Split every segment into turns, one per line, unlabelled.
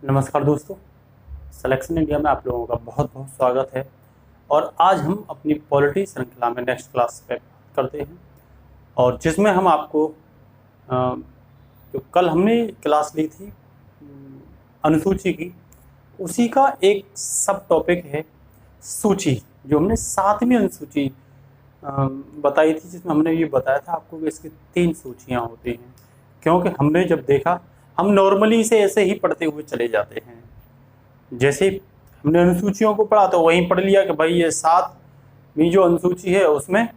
नमस्कार दोस्तों, selection India में आप लोगों का बहुत बहुत स्वागत है। और आज हम अपनी पॉलिटी श्रृंखला में नेक्स्ट क्लास पे बात करते हैं, और जिसमें हम आपको जो कल हमने क्लास ली थी अनुसूची की, उसी का एक सब टॉपिक है सूची, जो हमने 7वीं अनुसूची बताई थी, जिसमें हमने ये बताया था आपको कि इसकी 3 सूचियाँ होती हैं। क्योंकि हमने जब देखा, हम नॉर्मली इसे ऐसे ही पढ़ते हुए चले जाते हैं, जैसे हमने अनुसूचियों को पढ़ा तो वहीं पढ़ लिया कि भाई ये 7वीं जो अनुसूची है उसमें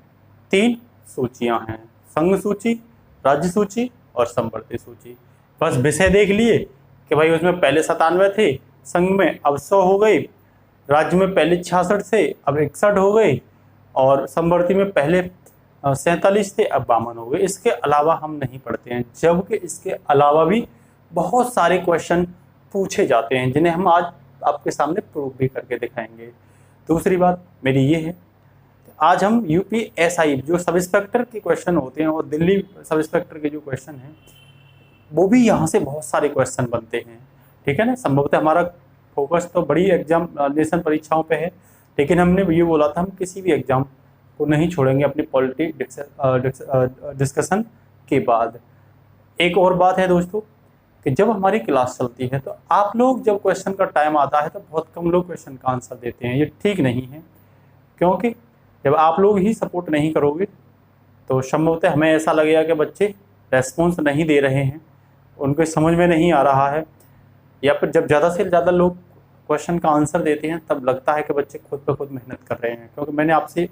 3 सूचियां हैं, संघ सूची, राज्य सूची और संवर्ती सूची। बस विषय देख लिए कि भाई उसमें पहले 97 थे, संघ में अब 100 हो गए, राज्य में पहले 66 थे अब 61 हो गए, और संवर्ती में पहले 47 थे अब 52 हो गए। इसके अलावा हम नहीं पढ़ते हैं, जबकि इसके अलावा भी बहुत सारे क्वेश्चन पूछे जाते हैं, जिन्हें हम आज आपके सामने प्रूव भी करके दिखाएंगे। दूसरी बात मेरी ये है कि आज हम यूपीएसआई जो सब इंस्पेक्टर के क्वेश्चन होते हैं और दिल्ली सब इंस्पेक्टर के जो क्वेश्चन हैं वो भी यहाँ से बहुत सारे क्वेश्चन बनते हैं, ठीक है ना। संभवतः हमारा फोकस तो बड़ी एग्जामिनेशन परीक्षाओं पे है, लेकिन हमने ये बोला था हम किसी भी एग्जाम को नहीं छोड़ेंगे अपनी पॉलिटी डिस्कशन के बाद। एक और बात है दोस्तों कि जब हमारी क्लास चलती है तो आप लोग जब क्वेश्चन का टाइम आता है तो बहुत कम लोग क्वेश्चन का आंसर देते हैं। ये ठीक नहीं है, क्योंकि जब आप लोग ही सपोर्ट नहीं करोगे तो संभवतः हमें ऐसा लगेगा कि बच्चे रेस्पॉन्स नहीं दे रहे हैं, उनको समझ में नहीं आ रहा है, या फिर जब ज़्यादा से ज़्यादा लोग क्वेश्चन का आंसर देते हैं तब लगता है कि बच्चे खुद ब खुद मेहनत कर रहे हैं। क्योंकि मैंने आपसे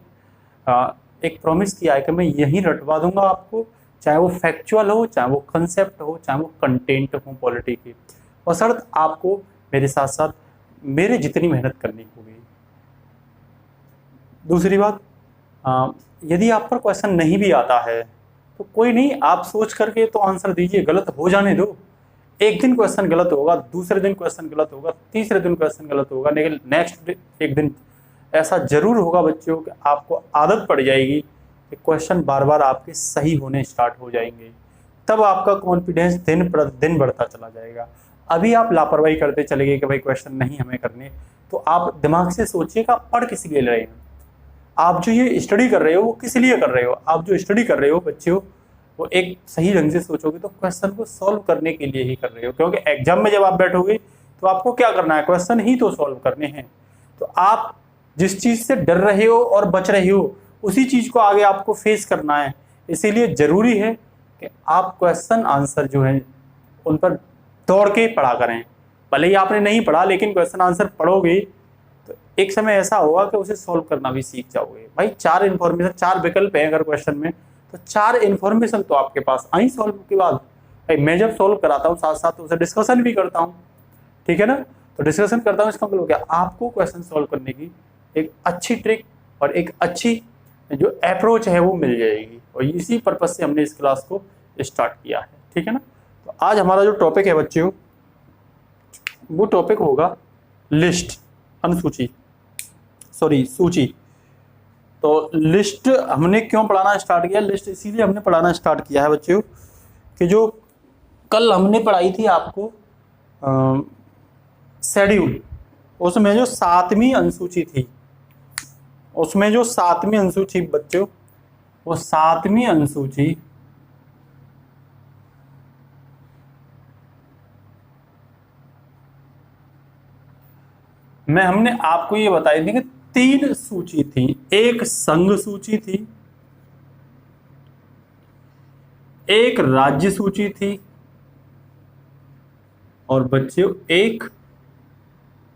एक प्रॉमिस किया है कि मैं यही रटवा दूंगा आपको, चाहे वो फैक्चुअल हो, चाहे वो कंसेप्ट हो, चाहे वो कंटेंट हो पॉलिटी की, और शर्त आपको मेरे साथ साथ मेरे जितनी मेहनत करनी होगी। दूसरी बात, यदि आप पर क्वेश्चन नहीं भी आता है तो कोई नहीं, आप सोच करके तो आंसर दीजिए, गलत हो जाने दो। एक दिन क्वेश्चन गलत होगा, दूसरे दिन क्वेश्चन गलत होगा, तीसरे दिन क्वेश्चन गलत होगा, लेकिन नेक्स्ट एक दिन ऐसा जरूर होगा बच्चों कि आपको आदत पड़ जाएगी कि क्वेश्चन बार बार आपके सही होने स्टार्ट हो जाएंगे। तब आपका कॉन्फिडेंस दिन प्रतिदिन बढ़ता चला जाएगा। अभी आप लापरवाही करते चले गए कि भाई क्वेश्चन नहीं हमें करने, तो आप दिमाग से सोचिएगा पढ़ किस लिए रहे हैं। आप जो ये स्टडी कर रहे हो वो किस लिए कर रहे हो। आप जो स्टडी कर रहे हो बच्चों, वो एक सही ढंग से सोचोगे तो क्वेश्चन को सॉल्व करने के लिए ही कर रहे हो। क्योंकि एग्जाम में जब आप बैठोगे तो आपको क्या करना है, क्वेश्चन ही तो सॉल्व करने हैं। तो आप जिस चीज़ से डर रहे हो और बच रहे हो उसी चीज़ को आगे आपको फेस करना है। इसीलिए ज़रूरी है कि आप क्वेश्चन आंसर जो है उन पर दौड़ के पढ़ा करें। भले ही आपने नहीं पढ़ा, लेकिन क्वेश्चन आंसर पढ़ोगे तो एक समय ऐसा होगा कि उसे सॉल्व करना भी सीख जाओगे। भाई 4 इन्फॉर्मेशन, 4 विकल्प हैं अगर क्वेश्चन में, तो 4 इन्फॉर्मेशन तो आपके पास आई सॉल्व के बाद। भाई मैं जब सॉल्व कराता हूँ साथ साथ उसे डिस्कशन भी करता हूँ, ठीक है ना। तो डिस्कशन करता हूँ, इसका मतलब क्या, आपको क्वेश्चन सॉल्व करने की एक अच्छी ट्रिक और एक अच्छी जो अप्रोच है वो मिल जाएगी। और इसी पर्पज से हमने इस क्लास को स्टार्ट किया है, ठीक है ना। तो आज हमारा जो टॉपिक है बच्चों, वो टॉपिक होगा लिस्ट, अनुसूची, सॉरी सूची। तो लिस्ट हमने क्यों पढ़ाना स्टार्ट किया, लिस्ट इसीलिए हमने पढ़ाना स्टार्ट किया है बच्चों कि जो कल हमने पढ़ाई थी आपको शेड्यूल, उसमें जो 7वीं अनुसूची थी, उसमें जो 7वीं अनुसूची बच्चों, वो 7वीं अनुसूची में हमने आपको ये बताई थी कि 3 सूची थी। एक संघ सूची थी, एक राज्य सूची थी, और बच्चों एक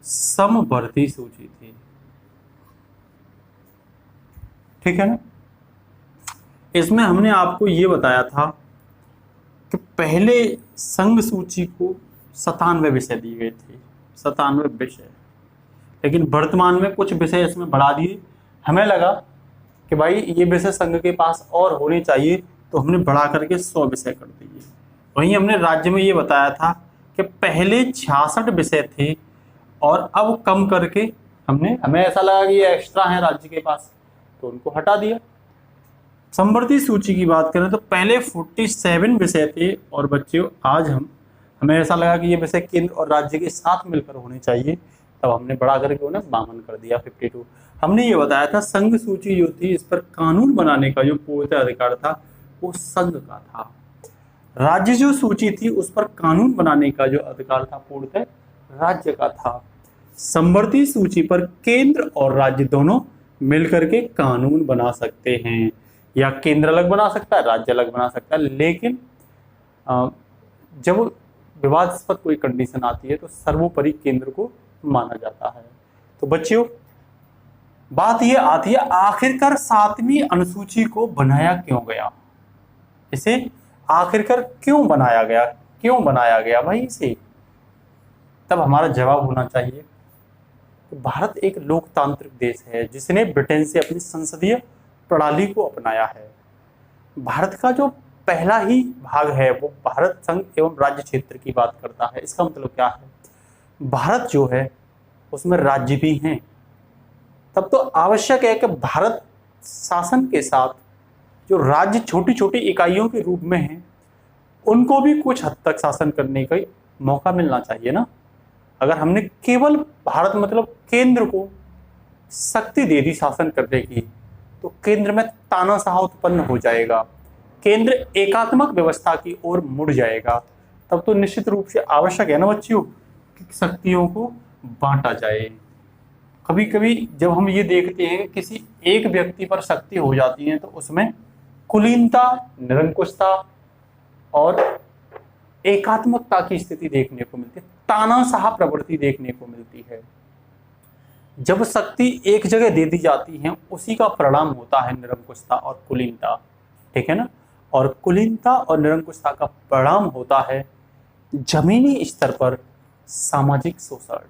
समवर्ती सूची थी, ठीक है ना। इसमें हमने आपको ये बताया था कि पहले संघ सूची को 97 विषय दिए गए थे, 97 विषय, लेकिन वर्तमान में कुछ विषय इसमें बढ़ा दिए। हमें लगा कि भाई ये विषय संघ के पास और होने चाहिए, तो हमने बढ़ा करके 100 विषय कर दिए। वहीं हमने राज्य में ये बताया था कि पहले 66 विषय थे और अब कम करके हमें ऐसा लगा कि ये एक्स्ट्रा है राज्य के पास, तो उनको हटा दिया। संवर्ती सूची की बात करें तो पहले 47 विषय थे, और बच्चों आज हम हमें ऐसा लगा कि ये वैसे केंद्र और राज्य के साथ मिलकर होने चाहिए, तब हमने बढ़ा करके उन्हें 52 कर दिया, 52। हमने ये बताया था संघ सूची जो थी इस पर कानून बनाने का जो पूर्णतः अधिकार था वो संघ का था। राज्य जो सूची थी उस पर कानून बनाने का जो अधिकार था पूर्णतः राज्य का था। समवर्ती सूची पर केंद्र और राज्य दोनों मिलकर के कानून बना सकते हैं, या केंद्र अलग बना सकता है, राज्य अलग बना सकता है, लेकिन जब विवादास्पद कोई कंडीशन आती है तो सर्वोपरि केंद्र को माना जाता है। तो बच्चों बात यह आती है आखिरकार 7वीं अनुसूची को बनाया क्यों गया, इसे आखिरकार क्यों बनाया गया भाई इसे। तब हमारा जवाब होना चाहिए कि भारत एक लोकतांत्रिक देश है जिसने ब्रिटेन से अपनी संसदीय प्रणाली को अपनाया है। भारत का जो पहला ही भाग है वो भारत संघ एवं राज्य क्षेत्र की बात करता है। इसका मतलब क्या है, भारत जो है उसमें राज्य भी हैं। तब तो आवश्यक है कि भारत शासन के साथ जो राज्य छोटी छोटी इकाइयों के रूप में हैं उनको भी कुछ हद तक शासन करने का मौका मिलना चाहिए ना। अगर हमने केवल भारत मतलब केंद्र को शक्ति दे दी शासन करने की तो केंद्र में तानाशाह उत्पन्न हो जाएगा, केंद्र एकात्मक व्यवस्था की ओर मुड़ जाएगा। तब तो निश्चित रूप से आवश्यक है ना बच्चों कि शक्तियों को बांटा जाए। कभी कभी जब हम ये देखते हैं कि किसी एक व्यक्ति पर शक्ति हो जाती है तो उसमें कुलीनता, निरंकुशता और एकात्मकता की स्थिति देखने को मिलती है, तानाशाह प्रवृत्ति देखने को मिलती है। जब शक्ति एक जगह दे दी जाती है उसी का परिणाम होता है निरंकुशता और कुलीनता, ठीक है ना। और कुलीनता और निरंकुशता का परिणाम होता है जमीनी स्तर पर सामाजिक शोषण।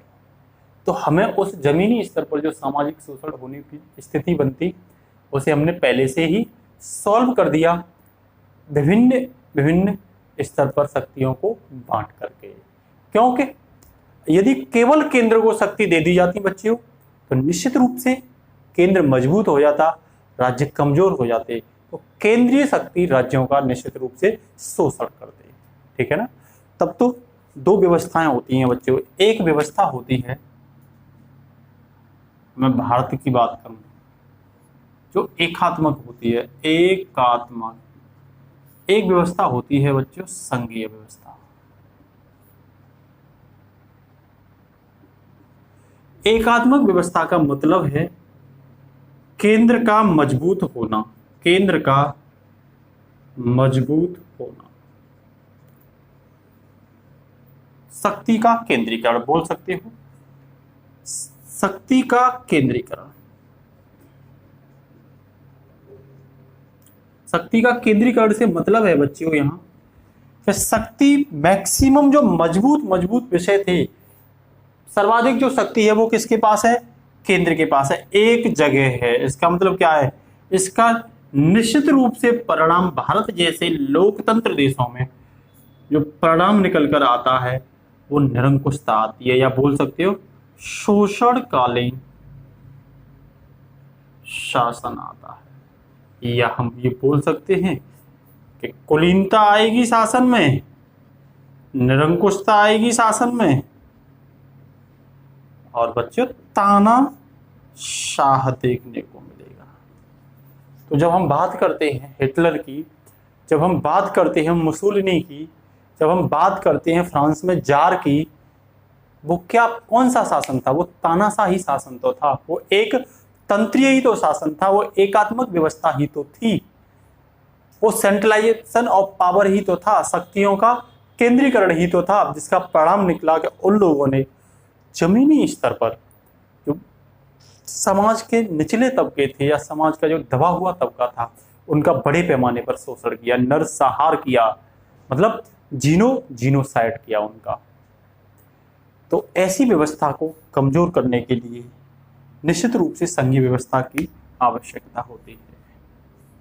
तो हमें उस जमीनी स्तर पर जो सामाजिक शोषण होने की स्थिति बनती उसे हमने पहले से ही सॉल्व कर दिया विभिन्न विभिन्न स्तर पर शक्तियों को बांट करके। क्योंकि यदि केवल केंद्र को शक्ति दे दी जाती बच्चियों तो निश्चित रूप से केंद्र मजबूत हो जाता, राज्य कमजोर हो जाते, तो केंद्रीय शक्ति राज्यों का निश्चित रूप से शोषण करते, ठीक है ना। तब तो दो व्यवस्थाएं होती हैं बच्चों। एक व्यवस्था होती है, मैं भारत की बात करूं, जो एकात्मक होती है, एकात्मक। एक व्यवस्था होती है बच्चों संघीय व्यवस्था। एकात्मक व्यवस्था का मतलब है केंद्र का मजबूत होना, केंद्र का मजबूत होना, शक्ति का केंद्रीकरण बोल सकते हो, शक्ति का केंद्रीकरण। शक्ति का केंद्रीकरण से मतलब है बच्चों यहां कि शक्ति मैक्सिमम जो मजबूत विषय थे, सर्वाधिक जो शक्ति है वो किसके पास है, केंद्र के पास है, एक जगह है। इसका मतलब क्या है, इसका निश्चित रूप से परिणाम भारत जैसे लोकतंत्र देशों में जो परिणाम निकल कर आता है वो निरंकुशता आती है, या बोल सकते हो शोषणकालीन शासन आता है। या हम ये बोल सकते हैं कि कुलीनता आएगी शासन में, निरंकुशता आएगी शासन में, और बच्चों तानाशाह देखने को मिलेगा। तो जब हम बात करते हैं हिटलर की, जब हम बात करते हैं मुसोलिनी की, जब हम बात करते हैं फ्रांस में जार की, वो क्या कौन सा शासन था, वो तानाशाही शासन तो था, वो एक तंत्रीय ही तो शासन था, वो एकात्मक व्यवस्था ही तो थी, वो सेंट्रलाइजेशन ऑफ पावर ही तो था, शक्तियों का केंद्रीकरण ही तो था, जिसका परिणाम निकला कि उन लोगों ने जमीनी स्तर पर जो समाज के निचले तबके थे या समाज का जो दबा हुआ तबका था उनका बड़े पैमाने पर शोषण किया, नरसंहार किया, मतलब जीनोसाइड किया उनका। तो ऐसी व्यवस्था को कमजोर करने के लिए निश्चित रूप से संघीय व्यवस्था की आवश्यकता होती है,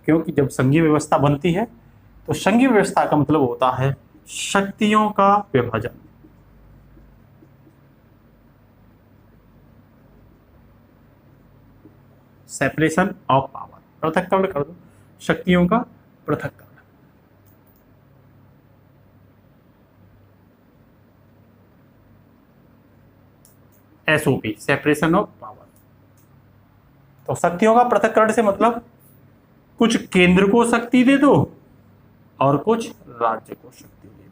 क्योंकि जब संघीय व्यवस्था बनती है तो संघीय व्यवस्था का मतलब होता है शक्तियों का विभाजन। सेपरेशन ऑफ पावर, पृथक्करण कर दो, शक्तियों का पृथक्करण। SOP, separation of power. तो शक्तियों का पृथक्करण से मतलब कुछ केंद्र को शक्ति दे दो और कुछ राज्य को शक्ति दे दो।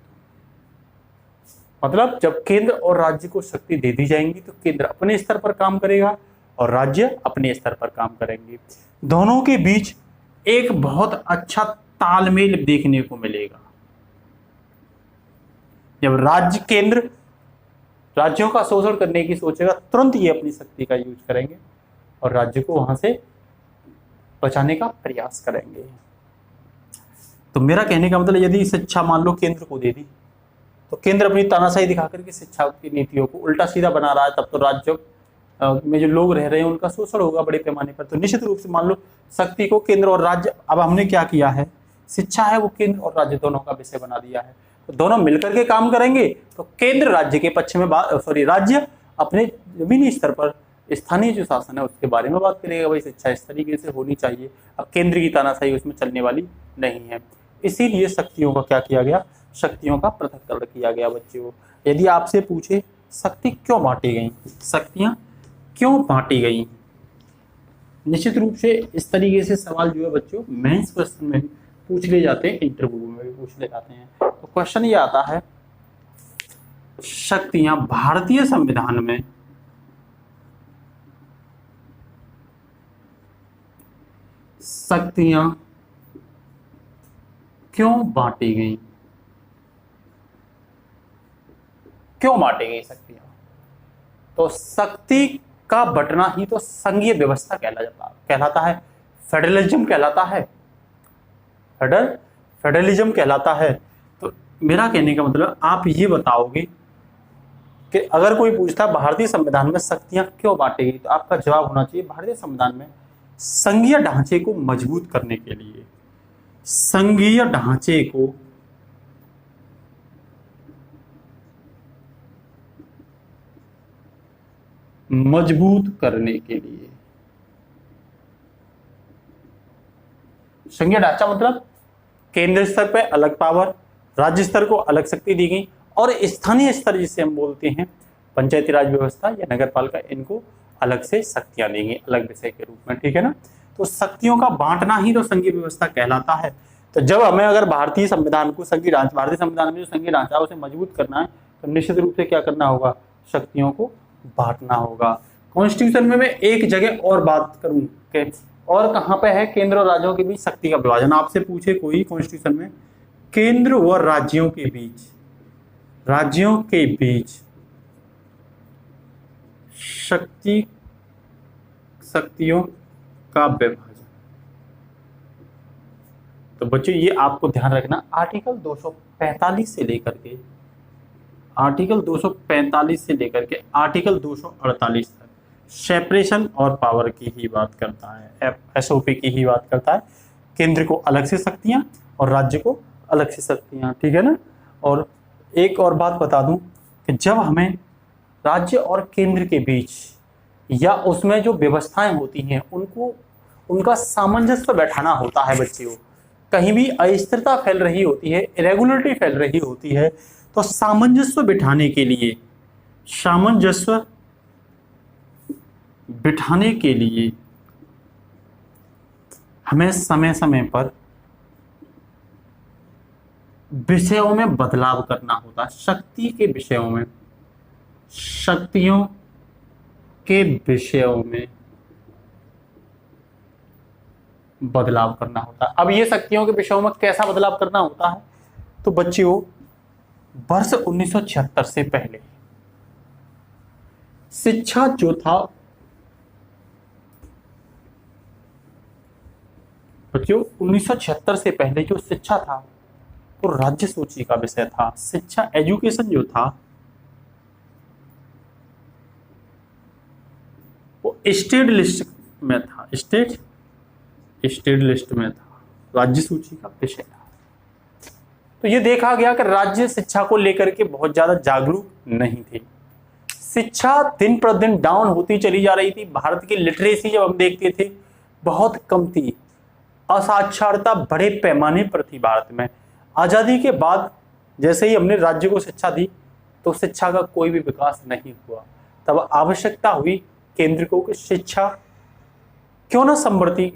मतलब जब केंद्र और राज्य को शक्ति दे दी जाएंगी तो केंद्र अपने स्तर पर काम करेगा और राज्य अपने स्तर पर काम करेंगे। दोनों के बीच एक बहुत अच्छा तालमेल देखने को मिलेगा। जब राज्य केंद्र राज्यों का शोषण करने की सोचेगा, तुरंत ये अपनी शक्ति का यूज करेंगे और राज्य को वहां से बचाने का प्रयास करेंगे। तो मेरा कहने का मतलब, यदि शिक्षा मान लो केंद्र को दे दी, तो केंद्र अपनी तानाशाही दिखा करके शिक्षा की नीतियों को उल्टा सीधा बना रहा है, तब तो राज्य में जो लोग रह रहे हैं उनका शोषण होगा बड़े पैमाने पर। तो निश्चित रूप से मान लो शक्ति को केंद्र और राज्य, अब हमने क्या किया है, शिक्षा है वो केंद्र और राज्य दोनों का विषय बना दिया है। तो दोनों मिलकर के काम करेंगे तो केंद्र राज्य के पक्ष में राज्य अपने जमीनी स्तर पर स्थानीय जो शासन है उसके बारे में बात करेगा, भाई शिक्षा इस तरीके से होनी चाहिए। अब केंद्र की तानाशाही उसमें चलने वाली नहीं है। इसीलिए शक्तियों का क्या किया गया, शक्तियों का पृथक्करण किया गया बच्चों। यदि आपसे पूछे शक्ति क्यों बांटी गई, शक्तियां क्यों बांटी गई, निश्चित रूप से इस तरीके से सवाल जो है बच्चों मेंस क्वेश्चन में पूछ ले जाते हैं, इंटरव्यू में भी पूछ ले जाते हैं। तो क्वेश्चन ये आता है, शक्तियां भारतीय संविधान में शक्तियां क्यों बांटी गई, क्यों बांटी गई शक्तियां। तो शक्ति का बंटना ही तो संघीय व्यवस्था कहलाता है, फेडरलिज्म कहलाता है, फेडरलिज्म कहलाता है। तो मेरा कहने का मतलब आप ये बताओगे कि अगर कोई पूछता भारतीय संविधान में शक्तियां क्यों बांटी गई, तो आपका जवाब होना चाहिए भारतीय संविधान में संघीय ढांचे को मजबूत करने के लिए, संघीय ढांचे को मजबूत करने के लिए। संघीय ढांचा मतलब केंद्र स्तर पे अलग पावर, राज्य स्तर को अलग शक्ति दी गई और स्थानीय स्तर जिसे हम बोलते हैं पंचायती राज व्यवस्था या नगर पालिका, इनको अलग से शक्तियां दी गई अलग विषय के रूप में, ठीक है ना। तो शक्तियों का बांटना ही तो संघीय व्यवस्था कहलाता है। तो जब हमें अगर भारतीय संविधान को भारतीय संविधान में जो संघीय ढांचा है उसे मजबूत करना है तो निश्चित रूप से क्या करना होगा, शक्तियों को बांटना होगा। कॉन्स्टिट्यूशन में मैं एक जगह और बात करूं कि और कहां पे है केंद्र और राज्यों के बीच शक्ति का विभाजन। आपसे पूछे कोई कॉन्स्टिट्यूशन में केंद्र व राज्यों के बीच शक्तियों का विभाजन, तो बच्चों ये आपको ध्यान रखना, आर्टिकल 245 से लेकर के आर्टिकल 248 तक सेपरेशन और पावर की ही बात करता है, SOP की ही बात करता है। केंद्र को अलग से शक्तियां और राज्य को अलग से शक्तियां, ठीक है ना। और एक और बात बता दूं कि जब हमें राज्य और केंद्र के बीच या उसमें जो व्यवस्थाएं होती हैं उनका सामंजस्य बैठाना होता है बच्चों, कहीं भी अस्थिरता फैल रही होती है, इरेगुलरिटी फैल रही होती है, तो सामंजस्य बिठाने के लिए हमें समय समय पर विषयों में बदलाव करना होता है। शक्तियों के विषयों में बदलाव करना होता है। अब ये शक्तियों के विषयों में कैसा बदलाव करना होता है, तो बच्चियों वर्ष 1976 से पहले शिक्षा जो था बच्चियों 1976 से पहले जो शिक्षा था वो राज्य सूची का विषय था। शिक्षा एजुकेशन जो था वो स्टेट लिस्ट में था, राज्य सूची का विषय था। तो ये देखा गया कि राज्य शिक्षा को लेकर के बहुत ज्यादा जागरूक नहीं थे। शिक्षा दिन प्रतिदिन डाउन होती चली जा रही थी। भारत की लिटरेसी जब हम देखते थे बहुत कम थी, असाक्षरता बड़े पैमाने पर थी भारत में। आजादी के बाद जैसे ही हमने राज्य को शिक्षा दी तो शिक्षा का कोई भी विकास नहीं हुआ। तब आवश्यकता हुई केंद्र को कि शिक्षा क्यों ना समवर्ती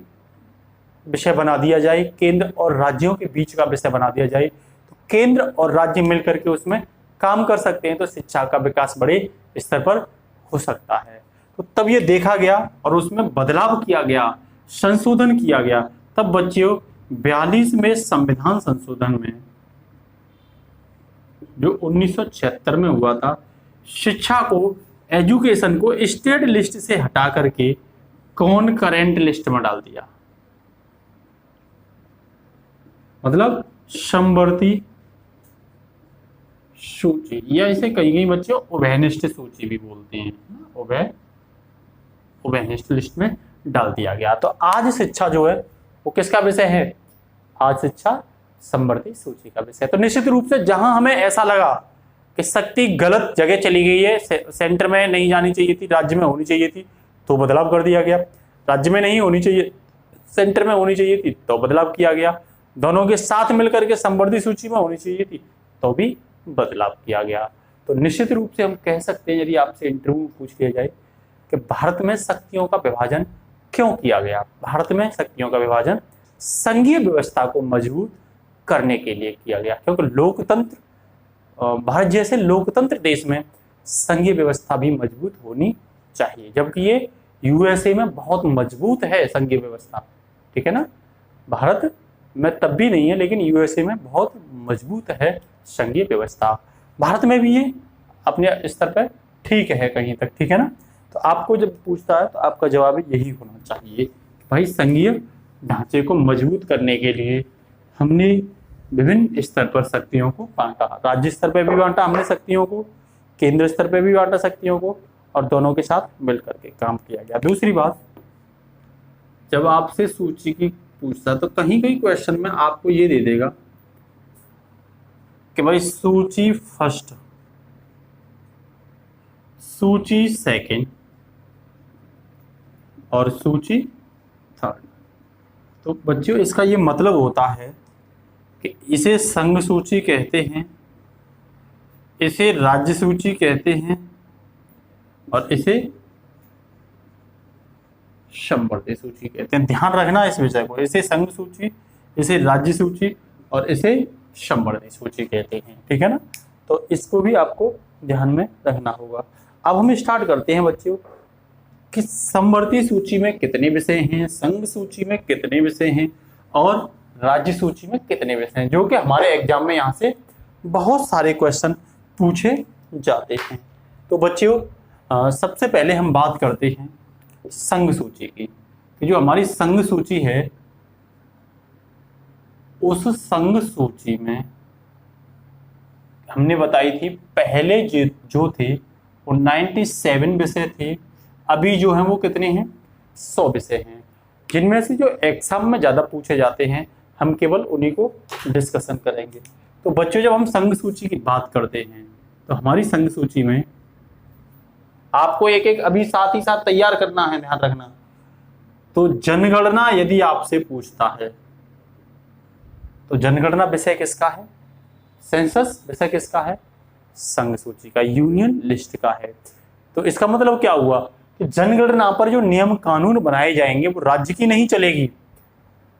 विषय बना दिया जाए, केंद्र और राज्यों के बीच का विषय बना दिया जाए, तो केंद्र और राज्य मिलकर के उसमें काम कर सकते हैं, तो शिक्षा का विकास बड़े स्तर पर हो सकता है। तो तब ये देखा गया और उसमें बदलाव किया गया, संशोधन किया गया। तब बच्चों 42 में संविधान संशोधन में, जो 1976 में हुआ था, शिक्षा को, एजुकेशन को स्टेट लिस्ट से हटा करके कॉनकरेंट लिस्ट में डाल दिया। मतलब समवर्ती सूची, या इसे कई बच्चों उभयनिष्ठ सूची भी बोलते हैं, उभयनिष्ठ लिस्ट में डाल दिया गया। तो आज शिक्षा जो है वो किसका विषय है? आज शिक्षा समवर्ती सूची का विषय। तो निश्चित रूप से जहां हमें ऐसा लगा कि शक्ति गलत जगह चली गई है, सेंटर में नहीं जानी चाहिए थी, राज्य में होनी चाहिए थी, तो बदलाव कर दिया गया। राज्य में नहीं होनी चाहिए, सेंटर में होनी चाहिए थी, तो बदलाव किया गया। दोनों के साथ मिलकर के समवर्ती सूची में होनी चाहिए थी, तो भी बदलाव किया गया। तो निश्चित रूप से हम कह सकते हैं, यदि आपसे इंटरव्यू पूछ लिया जाए कि भारत में शक्तियों का विभाजन क्यों किया गया? भारत में शक्तियों का विभाजन संघीय व्यवस्था को मजबूत करने के लिए किया गया, क्योंकि लोकतंत्र, भारत जैसे लोकतंत्र देश में संघीय व्यवस्था भी मजबूत होनी चाहिए, जबकि ये यूएसए में बहुत मजबूत है संघीय व्यवस्था, ठीक है ना। भारत में तब भी नहीं है, लेकिन यूएसए में बहुत मजबूत है संघीय व्यवस्था। भारत में भी ये अपने स्तर पर ठीक है कहीं तक, ठीक है ना। तो आपको जब पूछता है तो आपका जवाब यही होना चाहिए, भाई संघीय ढांचे को मजबूत करने के लिए हमने विभिन्न स्तर पर शक्तियों को बांटा। राज्य स्तर पर भी बांटा हमने शक्तियों को, केंद्र स्तर पर भी बांटा शक्तियों को, और दोनों के साथ मिलकर के काम किया गया। दूसरी बात, जब आपसे सूची की पूछता तो कहीं कहीं क्वेश्चन में आपको ये दे देगा कि भाई सूची फर्स्ट, सूची सेकंड और सूची थर्ड। तो बच्चों इसका ये मतलब होता है कि इसे संघ सूची कहते हैं, इसे राज्य सूची कहते हैं, और इसे समवर्ती सूची कहते हैं। ध्यान रखना इस विषय को, इसे संघ सूची, इसे राज्य सूची और इसे समवर्ती सूची कहते हैं, ठीक है ना। तो इसको भी आपको ध्यान में रखना होगा। अब हम स्टार्ट करते हैं बच्चों कि समवर्ती सूची में कितने विषय हैं, संघ सूची में कितने विषय हैं और राज्य सूची में कितने विषय हैं, जो कि हमारे एग्जाम में यहाँ से बहुत सारे क्वेश्चन पूछे जाते हैं। तो बच्चों सबसे पहले हम बात करते हैं संघ सूची की, कि जो हमारी संघ सूची है उस संघ सूची में हमने बताई थी पहले जो थे वो 97 विषय थे, अभी जो हैं वो कितने हैं? 100 विषय हैं, जिनमें से जो एग्जाम में ज़्यादा पूछे जाते हैं हम केवल उन्हीं को डिस्कशन करेंगे। तो बच्चों जब हम संघ सूची की बात करते हैं तो हमारी संघ सूची में आपको एक एक अभी साथ ही साथ तैयार करना है, ध्यान रखना। तो जनगणना यदि आपसे पूछता है तो जनगणना विषय किसका है? सेंसस विषय किसका है? संघ सूची का, यूनियन लिस्ट का है। तो इसका मतलब क्या हुआ कि जनगणना पर जो नियम कानून बनाए जाएंगे वो राज्य की नहीं चलेगी,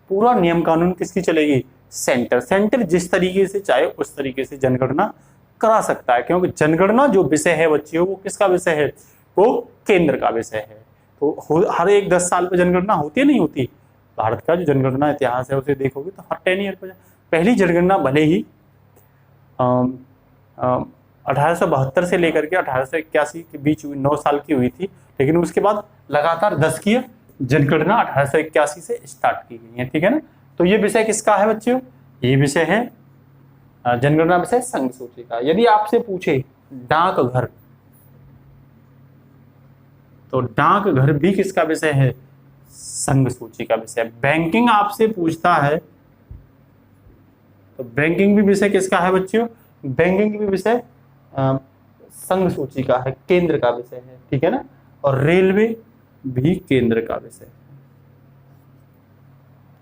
पूरा नियम कानून किसकी चलेगी? सेंटर जिस तरीके से चाहे उस तरीके से जनगणना करा सकता है, क्योंकि जनगणना जो विषय है बच्चियों वो किसका विषय है? वो केंद्र का विषय है। तो हर एक 10 साल पर जनगणना होती है, नहीं होती? भारत का जो जनगणना इतिहास है उसे देखोगे तो हर 10 ईयर पर, पहली जनगणना भले ही 1872 से लेकर के 1881 के बीच 9 साल की हुई थी, लेकिन उसके बाद लगातार 10 की जनगणना 1881 से स्टार्ट की गई है, ठीक है ना। तो ये विषय किसका है बच्चों? ये विषय है जनगणना विषय संघ सूची का। यदि आपसे पूछे डाकघर, तो डाकघर भी किसका विषय है? संघ सूची का विषय। बैंकिंग आपसे पूछता है तो बैंकिंग भी विषय किसका है बच्चों? बैंकिंग भी विषय संघ सूची का है, केंद्र का विषय है, ठीक है ना। और रेलवे भी केंद्र का विषय है,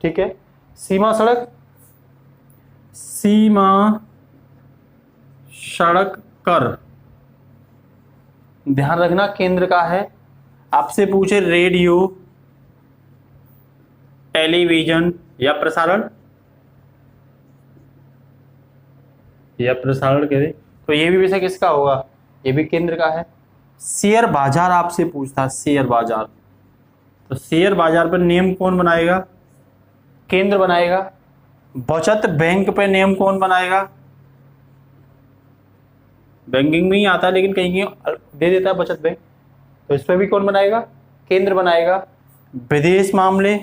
ठीक है। सीमा सड़क कर ध्यान रखना केंद्र का है। आपसे पूछे रेडियो, टेलीविजन या प्रसारण, कह दे तो ये भी विषय किसका होगा, ये भी केंद्र का है। शेयर बाजार आपसे पूछता है, शेयर बाजार, तो शेयर बाजार पर नियम कौन बनाएगा, केंद्र बनाएगा। बचत बैंक पे नियम कौन बनाएगा, बैंकिंग में ही आता है लेकिन कहीं कहीं दे देता है बचत बैंक, तो इस पर भी कौन बनाएगा, केंद्र बनाएगा। विदेश मामले,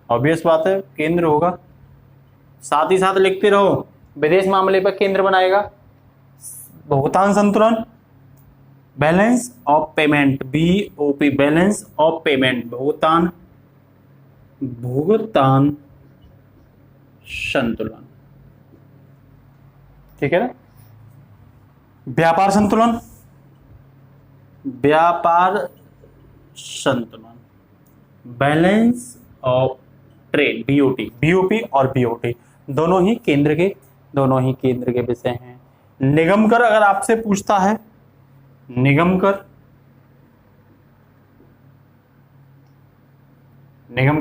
ऑब्वियस बात है केंद्र होगा, साथ ही साथ लिखते रहो, विदेश मामले पर केंद्र बनाएगा। भुगतान संतुलन, balance of payment, BOP, balance of payment, भुगतान संतुलन, ठीक है ना। व्यापार संतुलन, बैलेंस ऑफ ट्रेड, BOP और BOT दोनों ही केंद्र के विषय हैं। निगम कर अगर आपसे पूछता है, निगम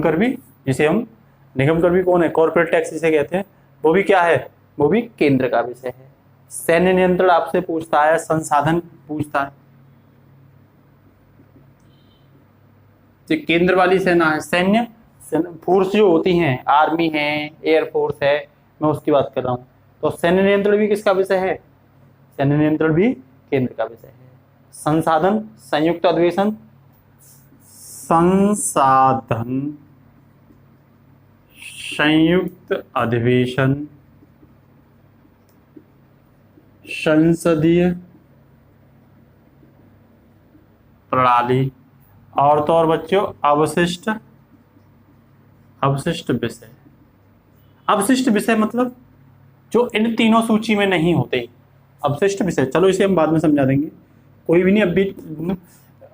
कर भी जिसे हम निगम कर भी कौन है, कॉर्पोरेट टैक्स जिसे कहते हैं, वो भी क्या है, वो भी केंद्र का विषय है। सैन्य नियंत्रण आपसे पूछता है, संसाधन पूछता है, जो केंद्र वाली सेना है, सैन्य फोर्स जो होती हैं, आर्मी है, एयरफोर्स है, मैं उसकी बात कर रहा हूं। तो सैन्य नियंत्रण भी किसका विषय है, सैन्य नियंत्रण भी केंद्र का विषय है। संसाधन, संयुक्त अधिवेशन, संसदीय प्रणाली, और तो और बच्चों अवशिष्ट विषय। अवशिष्ट विषय मतलब जो इन तीनों सूची में नहीं होते, अवशिष्ट विषय, चलो इसे हम बाद में समझा देंगे, कोई भी नहीं अभी।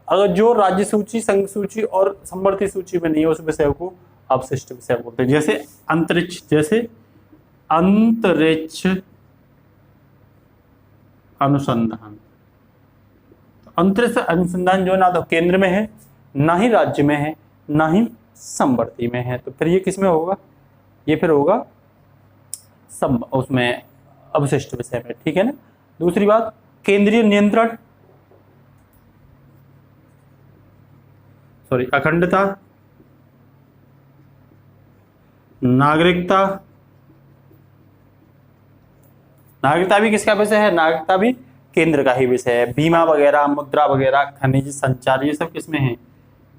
अगर जो राज्य सूची, संघ सूची और समवर्ती सूची में नहीं है, उस विषय को अवशिष्ट विषय बोलते हैं। जैसे अंतरिक्ष अनुसंधान, अंतरिक्ष अनुसंधान जो ना तो केंद्र में है, ना ही राज्य में है, ना ही समवर्ती में है, तो फिर ये किस में होगा, ये फिर होगा उसमें अवशिष्ट विषय में, ठीक है ना। दूसरी बात, केंद्रीय नियंत्रण, अखंडता, नागरिकता भी किसका विषय है, नागरिकता भी केंद्र का ही विषय है। बीमा वगैरह, मुद्रा वगैरह, खनिज, संचार, ये सब किसमें है,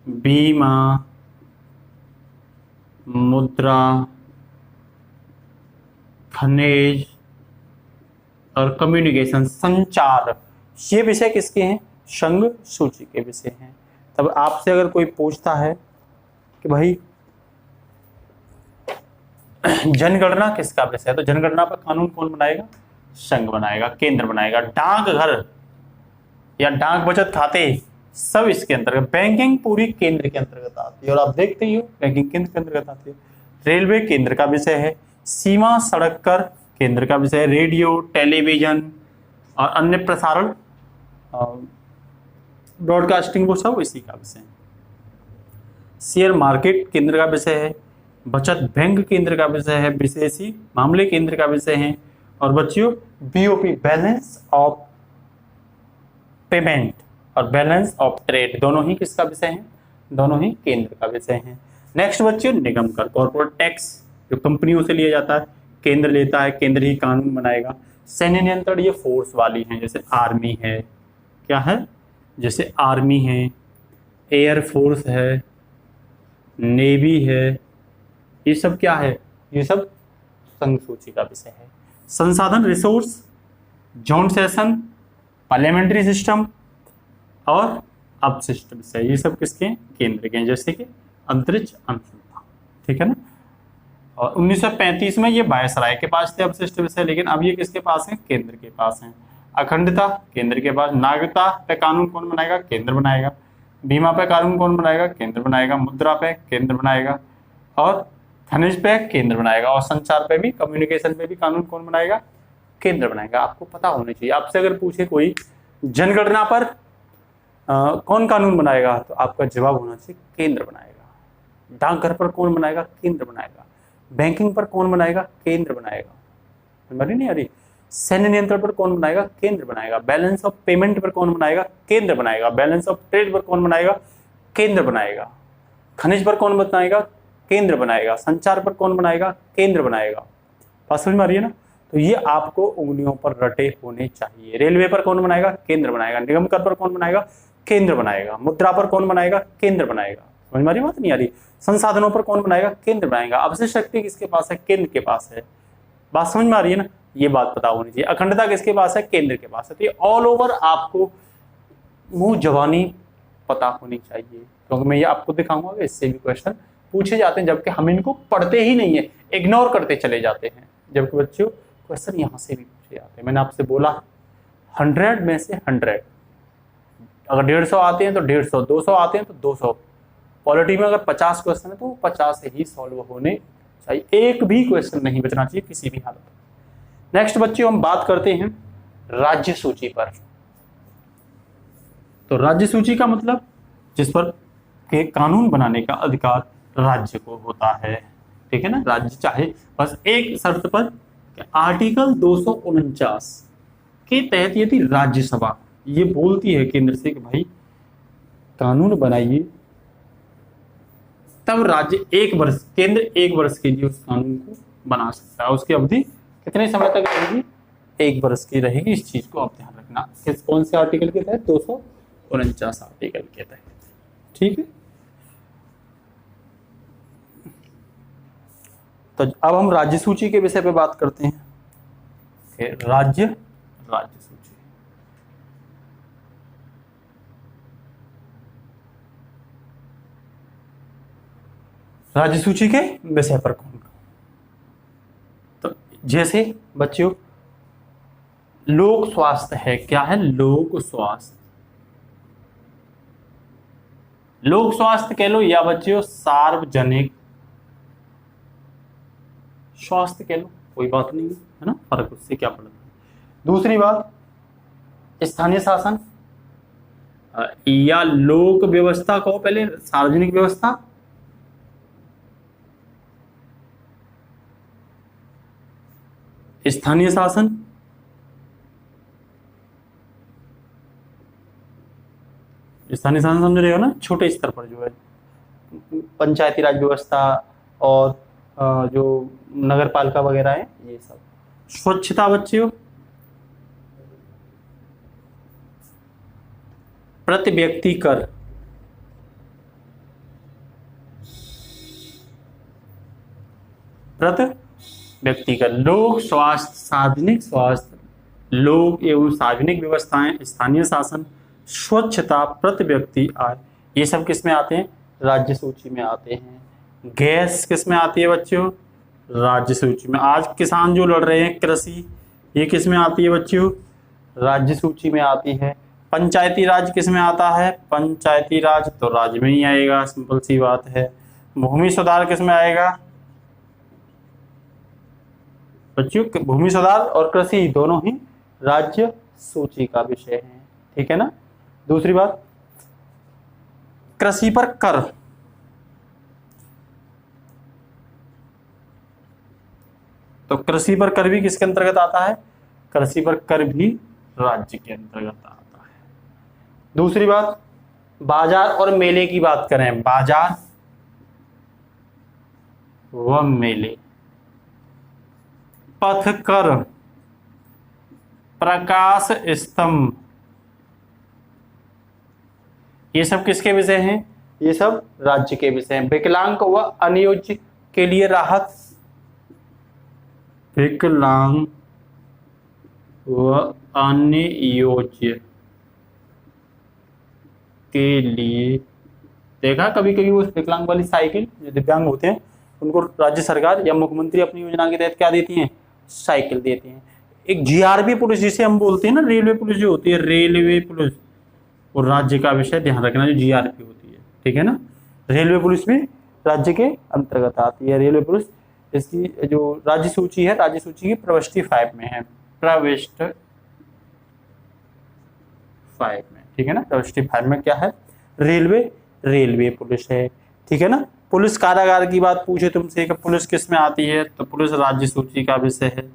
बीमा, मुद्रा, खनिज और कम्युनिकेशन, संचार, ये विषय किसके हैं, संघ सूची के विषय हैं। तब आपसे अगर कोई पूछता है कि भाई जनगणना किसका विषय है, तो जनगणना पर कानून कौन बनाएगा, संघ बनाएगा, केंद्र बनाएगा। डाकघर या डाक बचत खाते सब इसके अंतर्गत, बैंकिंग पूरी केंद्र के अंतर्गत आती है, और आप देखते ही हो बैंकिंग केंद्र के अंतर्गत आती है। रेलवे केंद्र का विषय है, सीमा सड़क कर केंद्र का विषय है, रेडियो, टेलीविजन और अन्य प्रसारण, ब्रॉडकास्टिंग, वो सब इसी का विषय है। शेयर मार्केट केंद्र का विषय है, बचत बैंक केंद्र का विषय है, विदेशी मामले केंद्र का विषय है, और बच्चों BOP, बैलेंस ऑफ पेमेंट और बैलेंस ऑफ ट्रेड दोनों ही किसका विषय है, दोनों ही केंद्र का विषय है। नेक्स्ट बच्चों, निगम कर, कॉर्पोरेट टैक्स जो कंपनियों से लिया जाता है, केंद्र लेता है, केंद्र ही कानून बनाएगा। सैन्य नियंत्रण ये फोर्स वाली हैं, जैसे आर्मी है, क्या है, जैसे आर्मी है, एयरफोर्स है, नेवी है, ये सब क्या है, ये सब संघ सूची का विषय है। संसाधन, resource, joint session, parliamentary system और अपशिष्ट विषय, ये सब किसके केंद्र के हैं, जैसे कि अंतरिक्ष अनुसंधान, ठीक है ना। और 1935 में ये वायसराय के पास थे अपशिष्ट विषय, लेकिन अब ये किसके पास है, केंद्र के पास है। अखंडता केंद्र के पास, नागरिकता पे कानून कौन बनाएगा, केंद्र बनाएगा। बीमा पे कानून कौन बनाएगा, केंद्र बनाएगा। मुद्रा पे केंद्र बनाएगा, और खनिज पे केंद्र बनाएगा, और संचार पे भी, कम्युनिकेशन पे भी कानून कौन बनाएगा, केंद्र बनाएगा। आपको पता होना चाहिए। आपसे अगर पूछे कोई जनगणना पर कौन कानून बनाएगा? तो आपका जवाब होना चाहिए केंद्र बनाएगा। डाकघर पर कौन बनाएगा? केंद्र बनाएगा। बैंकिंग पर कौन बनाएगा? केंद्र बनाएगा। समझ नहीं आ रही? सैन्य नियंत्रण पर कौन बनाएगा? केंद्र बनाएगा। बैलेंस ऑफ पेमेंट पर कौन बनाएगा? केंद्र बनाएगा। बैलेंस ऑफ ट्रेड पर कौन बनाएगा? केंद्र बनाएगा। खनिज पर कौन बनाएगा? केंद्र बनाएगा। संचार पर कौन बनाएगा? केंद्र बनाएगा। बात समझ में आ रही है ना? तो ये आपको उंगलियों पर रटे होने चाहिए। रेलवे पर कौन बनाएगा? केंद्र बनाएगा। निगम कर पर कौन बनाएगा? केंद्र बनाएगा। मुद्रा पर कौन बनाएगा? केंद्र बनाएगा। समझ में आ रही बात? नहीं आ रही? संसाधनों पर कौन बनाएगा? केंद्र बनाएगा। अवशिष्ट शक्ति किसके पास है? केंद्र के पास है। बात समझ में आ रही है ना? ये बात पता होनी चाहिए। अखंडता किसके पास है? केंद्र के पास है। तो ये ऑल ओवर आपको मुंह जवानी पता होनी चाहिए, क्योंकि मैं ये आपको दिखाऊंगा कि इससे भी क्वेश्चन पूछे जाते हैं, जबकि हम इनको पढ़ते ही नहीं है, इग्नोर करते चले जाते हैं, जबकि बच्चों क्वेश्चन यहाँ से भी पूछे जाते हैं। मैंने आपसे बोला 100 में से 100, अगर 150 आते हैं तो 150, 200 आते हैं तो 200। पॉलिटी में अगर 50 क्वेश्चन है तो 50 से ही सॉल्व होने चाहिए, एक भी क्वेश्चन नहीं बचना चाहिए किसी भी हालत में। नेक्स्ट बच्चों हम बात करते हैं राज्य सूची पर। तो राज्य सूची का मतलब जिस पर के कानून बनाने का अधिकार राज्य को होता है, ठीक है ना। राज्य चाहे बस एक शर्त पर, आर्टिकल 249 के तहत यदि राज्यसभा ये बोलती है केंद्र से कि भाई कानून बनाइए, तब राज्य केंद्र 1 वर्ष के लिए उस कानून को बना सकता है। उसकी अवधि कितने समय तक रहेगी? 1 वर्ष की रहेगी। इस चीज को आप ध्यान रखना। कौन से आर्टिकल के तहत? 249 आर्टिकल के तहत, ठीक है। तो अब हम राज्य सूची के विषय पे बात करते हैं। राज्य सूची। राज्य सूची के विषय पर कौन? तो जैसे बच्चों लोक स्वास्थ्य है। क्या है? लोक स्वास्थ्य। लोक स्वास्थ्य कह लो या बच्चों सार्वजनिक स्वास्थ्य कह लो, कोई बात नहीं है ना, फर्क उससे क्या पड़ता है। दूसरी बात स्थानीय शासन या लोक व्यवस्था कहो, पहले सार्वजनिक व्यवस्था, स्थानीय शासन, स्थानीय शासन समझ रहे हो ना, छोटे स्तर पर जो है पंचायती राज व्यवस्था और जो नगर पालिका वगैरह है ये सब। स्वच्छता बच्चों, प्रति व्यक्ति कर, प्रति व्यक्ति कर, लोक स्वास्थ्य, सार्वजनिक स्वास्थ्य, लोक एवं सार्वजनिक व्यवस्थाएं, स्थानीय शासन, स्वच्छता, प्रति व्यक्ति आय, ये सब किस में आते हैं? राज्य सूची में आते हैं। गैस किस में आती है बच्चों? राज्य सूची में। आज किसान जो लड़ रहे हैं कृषि, ये किस में आती है बच्चों? राज्य सूची में आती है। पंचायती राज किस में आता है? पंचायती राज तो राज्य में ही आएगा, सिंपल सी बात है। भूमि सुधार किस में आएगा बच्चों? भूमि सुधार और कृषि दोनों ही राज्य सूची का विषय है, ठीक है ना। दूसरी बात कृषि पर कर, तो कृषि पर कर भी किसके अंतर्गत आता है? कृषि पर कर भी राज्य के अंतर्गत आता है। दूसरी बात बाजार और मेले की बात करें, बाजार व मेले, पथ कर, प्रकाश स्तंभ, ये सब किसके विषय हैं? ये सब राज्य के विषय हैं। विकलांग व अनियोज्य के लिए राहत, विकलांग व अनियोज्य के लिए, देखा कभी कभी वो विकलांग वाली साइकिल, जो दिव्यांग होते हैं उनको राज्य सरकार या मुख्यमंत्री अपनी योजना के तहत क्या देती हैं? साइकिल देती हैं। एक जीआरपी पुलिस जिसे हम बोलते हैं ना, रेलवे पुलिस जो होती है, रेलवे पुलिस, और राज्य का विषय ध्यान रखना, जो जीआरपी होती है, ठीक है ना। रेलवे पुलिस भी राज्य के अंतर्गत आती है। रेलवे पुलिस, इसकी जो राज्य सूची है, राज्य सूची की प्रविष्टि 5 में है, प्रविष्ट 5 में, ठीक है ना। कैपेसिटी 5 में क्या है, रेलवे, रेलवे पुलिस है, ठीक है ना। पुलिस कारागार की बात पूछे तुमसे कि पुलिस किस में आती है, तो पुलिस राज्य सूची का विषय है।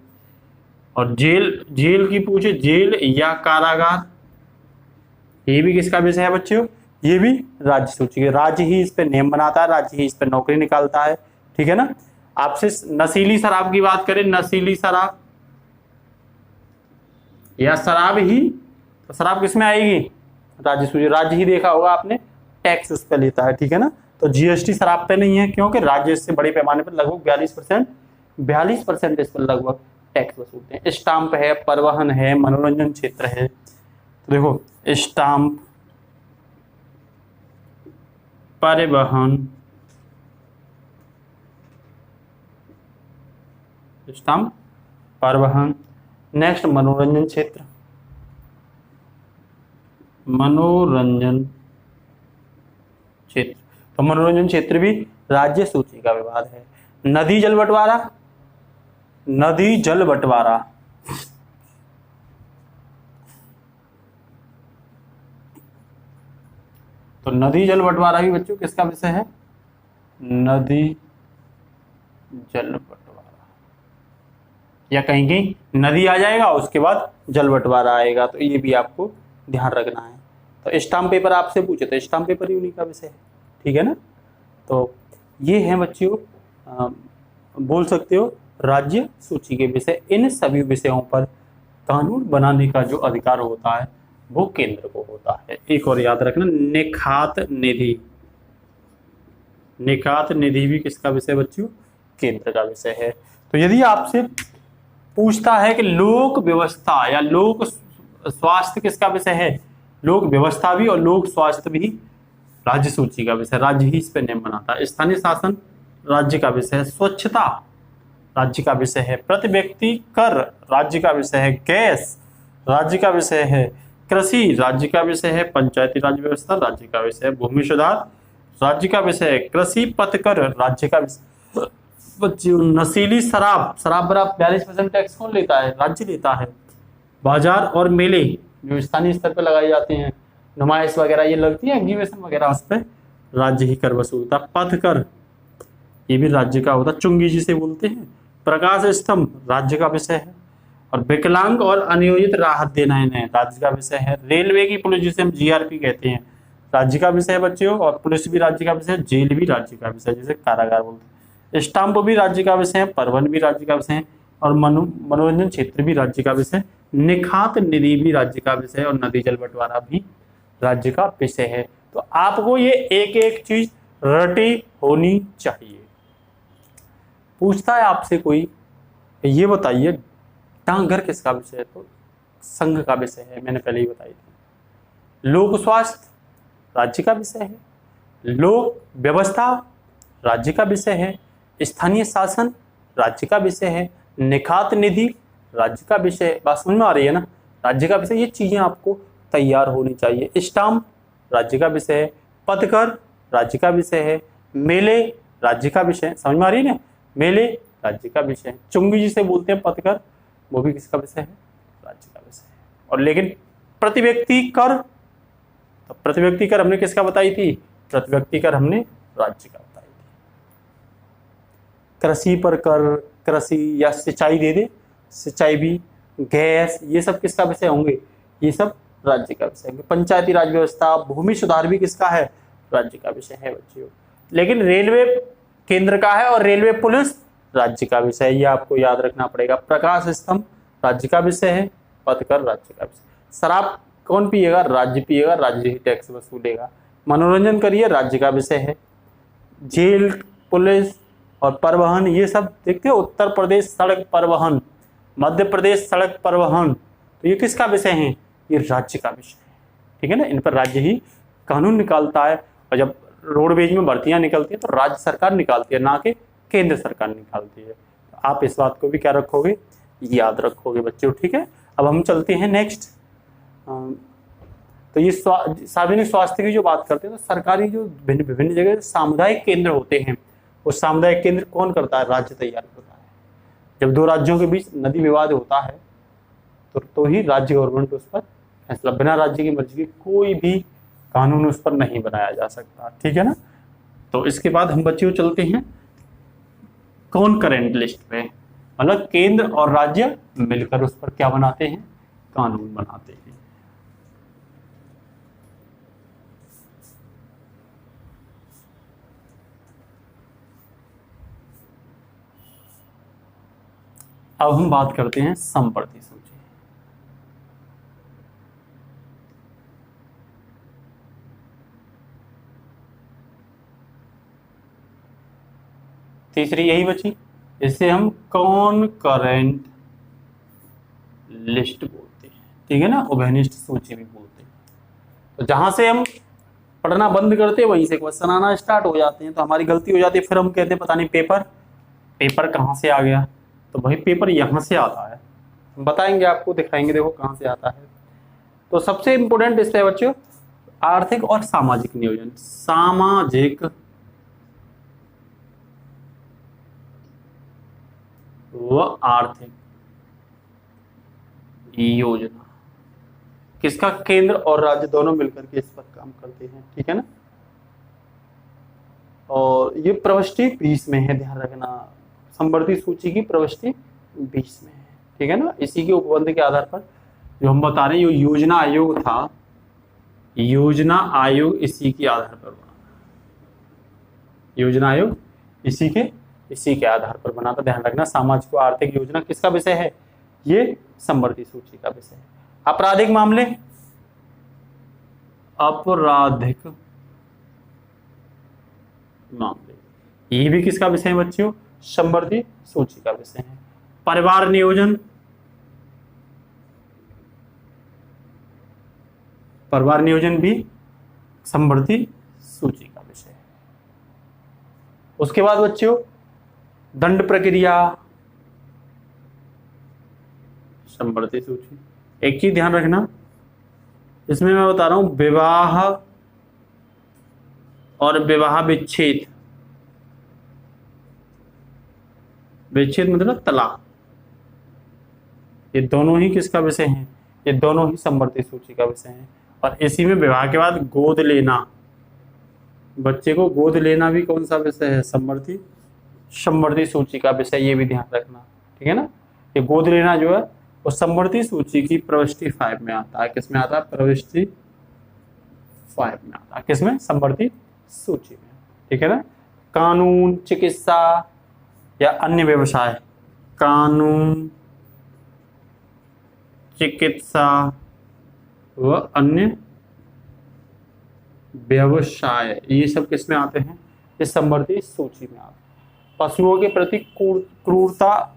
और जेल, जेल की पूछे, जेल या कारागार, ये भी किसका विषय है बच्चों, ये भी राज्य सूची के, राज्य ही इस पे नियम बनाता है, राज्य ही इस पे नौकरी निकालता है, ठीक है ना। आपसे नशीली शराब की बात करें, नशीली शराब या शराब ही, तो शराब किसमें आएगी, राज्य सूची, राज्य ही देखा होगा आपने, टैक्स उस पर लेता है, ठीक है ना। तो जीएसटी शराब पे नहीं है, क्योंकि राज्य इससे बड़े पैमाने पर लगभग 42% इस पर लगभग टैक्स वसूलते हैं। स्टाम्प है, परिवहन है, मनोरंजन क्षेत्र है। तो देखो स्टाम्प, परिवहन, स्टाम्प, परिवहन, नेक्स्ट मनोरंजन क्षेत्र, मनोरंजन क्षेत्र, तो मनोरंजन क्षेत्र भी राज्य सूची का विभाग है। नदी जल बंटवारा, नदी जल बंटवारा, तो नदी जल बंटवारा भी बच्चों किसका विषय है, नदी जल बंटवारा, या कहीं कहीं नदी आ जाएगा उसके बाद जल बंटवारा आएगा, तो ये भी आपको ध्यान रखना है। तो स्टाम्प पेपर आपसे पूछे तो स्टाम्प पेपर ही उन्हीं का विषय है, ठीक है ना। तो ये है बच्चों, बोल सकते हो राज्य सूची के विषय। इन सभी विषयों पर कानून बनाने का जो अधिकार होता है वो केंद्र को होता है। एक और याद रखना, निखात निधि, निखात निधि भी किसका विषय बच्चों, केंद्र का विषय है। तो यदि आपसे पूछता है कि लोक व्यवस्था या लोक स्वास्थ्य किसका विषय है, लोक व्यवस्था भी और लोक स्वास्थ्य भी राज्य सूची का विषय, राज्य ही इस पर नियम बनाता है। स्थानीय शासन राज्य का विषय है, स्वच्छता राज्य का विषय है, प्रति व्यक्ति कर राज्य का विषय है, गैस राज्य का विषय है, कृषि राज्य का विषय है, पंचायती राज व्यवस्था राज्य का विषय है, भूमि सुधार राज्य का विषय है, कृषि पथकर राज्य का विषय। नशीली शराब, शराब पर 42% टैक्स कौन लेता है, राज्य लेता है। बाजार और मेले जो स्थानीय स्तर पर लगाए जाते हैं, नुमाइश वगैरह ये लगती है, एग्जीबिशन वगैरह, उस पर राज्य ही कर वसूलता। पथ कर ये भी राज्य का होता, चुंगी जिसे बोलते हैं। प्रकाश स्तंभ राज्य का विषय है। और विकलांग और अनियोजित राहत देना इन्हें राज्य का विषय है। रेलवे की पुलिस जिसे हम जीआरपी कहते हैं राज्य का विषय है बच्चों, और पुलिस भी राज्य का विषय है, जेल भी राज्य का विषय जिसे कारागार बोलते हैं। स्टाम्प भी राज्य का विषय है, परिवहन भी राज्य का विषय है, और मनोरंजन क्षेत्र भी राज्य का विषय। निखात निधि भी राज्य का विषय है, और नदी जल बंटवारा भी राज्य का विषय है। तो आपको ये एक एक चीज रटी होनी चाहिए। पूछता है आपसे कोई, ये बताइए डाकघर किसका विषय है, तो संघ का विषय है, मैंने पहले ही बताई थी। लोक स्वास्थ्य राज्य का विषय है, लोक व्यवस्था राज्य का विषय है, स्थानीय शासन राज्य का विषय है, निखात निधि राज्य का विषय। बात समझ में आ रही है ना, राज्य का विषय, ये चीजें आपको तैयार होनी चाहिए। स्टाम्प राज्य का विषय है, पथकर राज्य का विषय है, मेले राज्य का विषय, समझ में आ रही है ना, मेले राज्य का विषय है। चुंगी जिसे बोलते हैं पथकर, वो भी किसका विषय है, राज्य का विषय है। और लेकिन प्रति व्यक्ति कर, तो प्रति व्यक्ति कर हमने किसका बताई थी, प्रति व्यक्ति कर हमने राज्य का बताई थी। कृषि पर कर, कृषि या सिंचाई दे दे, सिंचाई भी, गैस, ये सब किसका विषय होंगे, ये सब राज्य का विषय होंगे। पंचायती राज व्यवस्था, भूमि सुधार भी किसका है, राज्य का विषय है बच्चों। लेकिन रेलवे केंद्र का है और रेलवे पुलिस राज्य का विषय है, ये आपको याद रखना पड़ेगा। प्रकाश स्तंभ राज्य का विषय है, पथकर राज्य का विषय। शराब कौन पिएगा, राज्य पिएगा, राज्य ही टैक्स वसूलेगा। मनोरंजन करिए, राज्य का विषय है। जेल, पुलिस और परिवहन, ये सब देखते हो, उत्तर प्रदेश सड़क परिवहन, मध्य प्रदेश सड़क परिवहन, तो ये किसका विषय है, ये राज्य का विषय है, ठीक है ना। इन पर राज्य ही कानून निकालता है, और जब रोडवेज में भर्तियां निकलती है तो राज्य सरकार निकालती है, ना कि केंद्र सरकार निकालती है। तो आप इस बात को भी क्या रखोगे, याद रखोगे बच्चों, ठीक है। अब हम चलते हैं नेक्स्ट। तो ये सार्वजनिक स्वास्थ्य की जो बात करते हैं, तो सरकारी जो विभिन्न जगह सामुदायिक केंद्र होते हैं, वो सामुदायिक केंद्र कौन करता है, राज्य तैयार करता है। जब दो राज्यों के बीच नदी विवाद होता है तो ही राज्य गवर्नमेंट उस पर फैसला, बिना राज्य की मर्जी के कोई भी कानून उस पर नहीं बनाया जा सकता, ठीक है ना। तो इसके बाद हम बच्चों चलते हैं कॉन्करेंट लिस्ट पे, मतलब केंद्र और राज्य मिलकर उस पर क्या बनाते हैं, कानून बनाते हैं। अब हम बात करते हैं संप्रति सूची। तीसरी यही बची, इसे हम कॉन्करेंट लिस्ट बोलते हैं, ठीक है ना, उभयनिष्ठ सूची भी बोलते हैं। तो जहां से हम पढ़ना बंद करते हैं वहीं से क्वेश्चन आना स्टार्ट हो जाते हैं, तो हमारी गलती हो जाती है, फिर हम कहते हैं पता नहीं पेपर कहाँ से आ गया। तो भाई पेपर यहाँ से आता है, हम बताएंगे आपको, दिखाएंगे, देखो कहाँ से आता है। तो सबसे इंपॉर्टेंट इससे है बच्चों आर्थिक और सामाजिक नियोजन, सामाजिक व आर्थिक योजना, किसका, केंद्र और राज्य दोनों मिलकर के इस पर काम करते हैं, ठीक है ना। और ये प्रविष्टि 20 में है, ध्यान रखना, संवर्ती सूची की प्रविष्टि 20 में है, ठीक है ना। इसी के उपबंध के आधार पर जो हम बता रहे हैं, जो योजना आयोग था, योजना आयोग इसी के आधार पर बना, योजना आयोग इसी के आधार पर बना था, ध्यान रखना। सामाजिक व आर्थिक योजना किसका विषय है, ये संवर्ती सूची का विषय है। आपराधिक मामले, आपराधिक मामले, ये भी किसका विषय है बच्चों, संवर्ती सूची का विषय है। परिवार नियोजन, परिवार नियोजन भी संवर्ती सूची का विषय है। उसके बाद बच्चों दंड प्रक्रिया, संवर्ती सूची। एक चीज ध्यान रखना, इसमें मैं बता रहा हूं विवाह और विवाह विच्छेद, विच्छेद मतलब तलाक, ये दोनों ही किसका विषय है, ये दोनों ही संवर्ती सूची का विषय है। और इसी में विवाह के बाद गोद लेना, बच्चे को गोद लेना भी कौन सा विषय है, संवर्ती सूची का विषय, ये भी ध्यान रखना, ठीक है ना। ये गोद लेना जो है वो संवर्ती सूची की प्रविष्टि 5 में आता है, किसमें आता है, प्रविष्टि 5 में आता है, किसमें, संवर्ती सूची में, ठीक है ना। कानून, चिकित्सा या अन्य व्यवसाय, कानून, चिकित्सा व अन्य व्यवसाय, ये सब किसमें आते हैं, इस संवर्ती सूची में आते हैं। पशुओं के प्रति क्रूरता,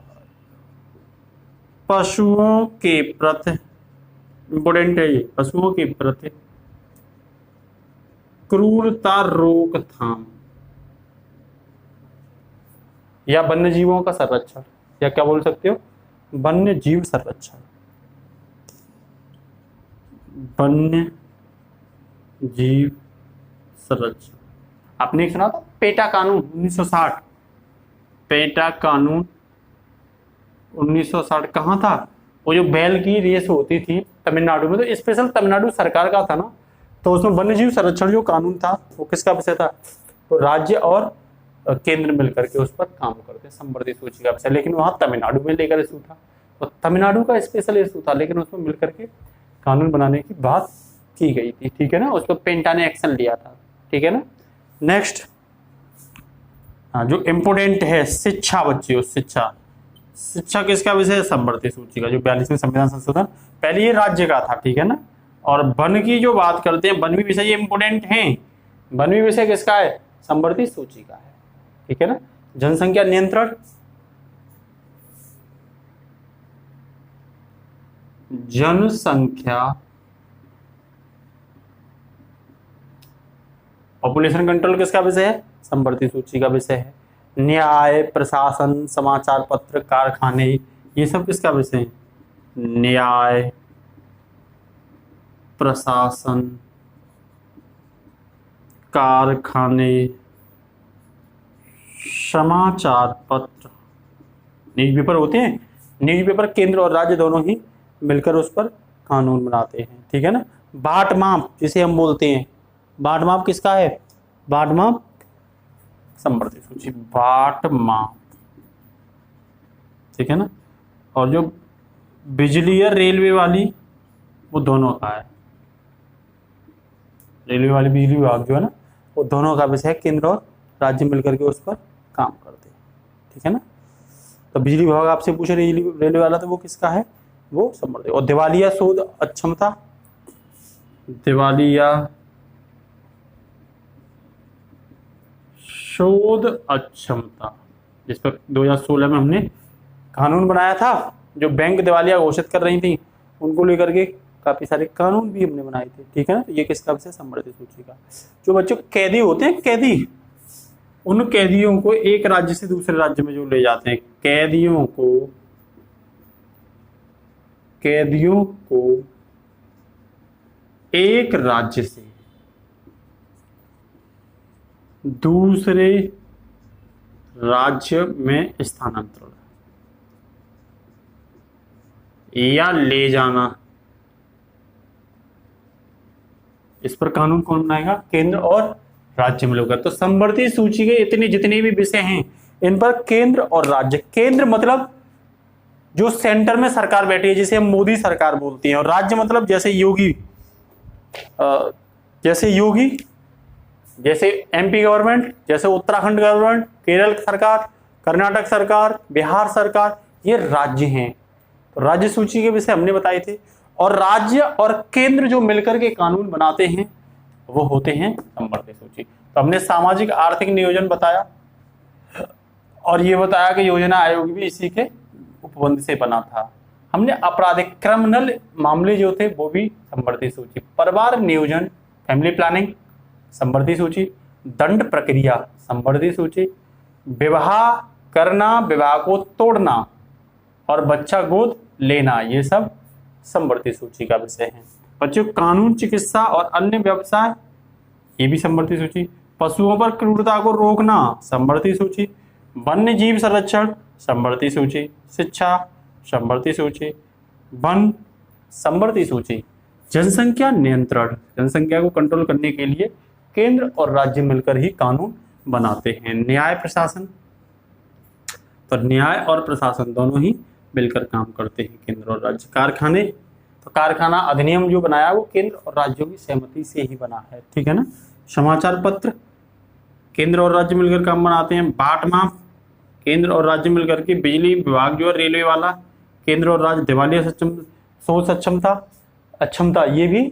पशुओं के प्रति इंपोर्टेंट है ये, पशुओं के प्रति क्रूरता रोकथाम या वन्य जीवों का संरक्षण, या क्या बोल सकते हो, वन्य जीव संरक्षण, वन्य जीव संरक्षण। आपने सुना था पेटा कानून 1960, पेटा कानून 1960 कहाँ था, वो जो बैल की रेस होती थी तमिलनाडु में, तो स्पेशल तमिलनाडु सरकार का था ना, तो उसमें वन्यजीव संरक्षण जो कानून था वो किसका विषय था, तो राज्य और केंद्र मिलकर के उस पर काम करते, संवर्ती सूची का विषय। लेकिन वहां तमिलनाडु में लेकर इशू था, तो तमिलनाडु का स्पेशल इशू था, लेकिन उसमें मिलकर के कानून बनाने की बात की गई थी, ठीक है ना। उस पर पेंटा ने एक्शन लिया था, ठीक है ना। नेक्स्ट जो इम्पोर्टेंट है शिक्षा, बच्चियों शिक्षा किसका विषय है, संवर्ती सूची का, जो 42वें संविधान संशोधन, पहले ये राज्य का था, ठीक है ना। और वन की जो बात करते हैं, वन्य विषय ये इंपोर्टेंट है, वन्य विषय किसका है, संवर्ती सूची का है, ठीक है ना। जनसंख्या नियंत्रण, जनसंख्या पॉपुलेशन कंट्रोल किसका विषय है, संवर्ती सूची का विषय है। न्याय, प्रशासन, समाचार पत्र, कारखाने, ये सब किसका विषय है, न्याय, प्रशासन, कारखाने, समाचार पत्र, न्यूज़पेपर होते हैं, न्यूज़पेपर केंद्र और राज्य दोनों ही मिलकर उस पर कानून बनाते हैं, ठीक है ना। बाट माप जिसे हम बोलते हैं, बाट माप किसका है, बाट माप समवर्ती सूची, बाट माप, ठीक है ना। और जो बिजली या रेलवे वाली वो दोनों का है, रेलवे वाली बिजली विभाग जो है ना वो दोनों का विषय है, केंद्र और राज्य मिलकर के उस पर काम करते हैं, ठीक है ना। तो बिजली विभाग आपसे पूछे रेलवे वाला तो वो किसका है, वो समवर्ती। और दिवालिया शोध अक्षमता, दिवालिया शोध अक्षमता, जिस पर 2016 में हमने कानून बनाया था, जो बैंक दिवालिया घोषित कर रही थी उनको लेकर के काफी सारे कानून भी हमने बनाए थे, ठीक है ना। तो ये किसका विषय, समवर्ती सूची का। जो बच्चों कैदी होते हैं, कैदी, उन कैदियों को एक राज्य से दूसरे राज्य में जो ले जाते हैं, कैदियों को एक राज्य से दूसरे राज्य में स्थानांतरण या ले जाना, इस पर कानून कौन बनाएगा, केंद्र और राज्य मिलकर। तो समवर्ती सूची के इतने जितने भी विषय हैं इन पर केंद्र और राज्य, केंद्र मतलब जो सेंटर में सरकार बैठी है जिसे हम मोदी सरकार बोलते हैं, और राज्य मतलब जैसे योगी, जैसे एमपी गवर्नमेंट, जैसे उत्तराखंड गवर्नमेंट, केरल सरकार, कर्नाटक सरकार, बिहार सरकार, ये राज्य हैं। तो राज्य सूची के विषय हमने बताए थे। और राज्य और केंद्र जो मिलकर के कानून बनाते हैं वो होते हैं समवर्ती सूची। तो हमने सामाजिक आर्थिक नियोजन बताया और ये बताया कि योजना आयोग भी इसी के उपबंध से बना था। हमने आपराधिक क्रिमिनल मामले जो थे वो भी समवर्ती सूची, परिवार नियोजन फैमिली प्लानिंग समवर्ती सूची, दंड प्रक्रिया समवर्ती सूची, विवाह करना, विवाह को तोड़ना और बच्चा गोद लेना, ये सब समवर्ती सूची का विषय है। बच्चों कानून, चिकित्सा और अन्य व्यवसाय, ये भी समवर्ती सूची, पशुओं पर क्रूरता को रोकना समवर्ती सूची, वन्य जीव संरक्षण समवर्ती सूची, शिक्षा समवर्ती सूची, वन समवर्ती सूची, जनसंख्या नियंत्रण, जनसंख्या को कंट्रोल करने के लिए केंद्र और राज्य मिलकर ही कानून बनाते हैं। न्याय प्रशासन, तो न्याय और प्रशासन दोनों ही मिलकर काम करते हैं, केंद्र और राज्य। कारखाने, तो कारखाना अधिनियम जो बनाया वो केंद्र और राज्यों की सहमति से ही बना है, ठीक है ना। समाचार पत्र, केंद्र और राज्य मिलकर काम बनाते हैं। बाट माप, केंद्र और राज्य मिलकर के। बिजली विभाग जो है रेलवे वाला, केंद्र और राज्य। दिवालिया शोध अक्षमता, ये भी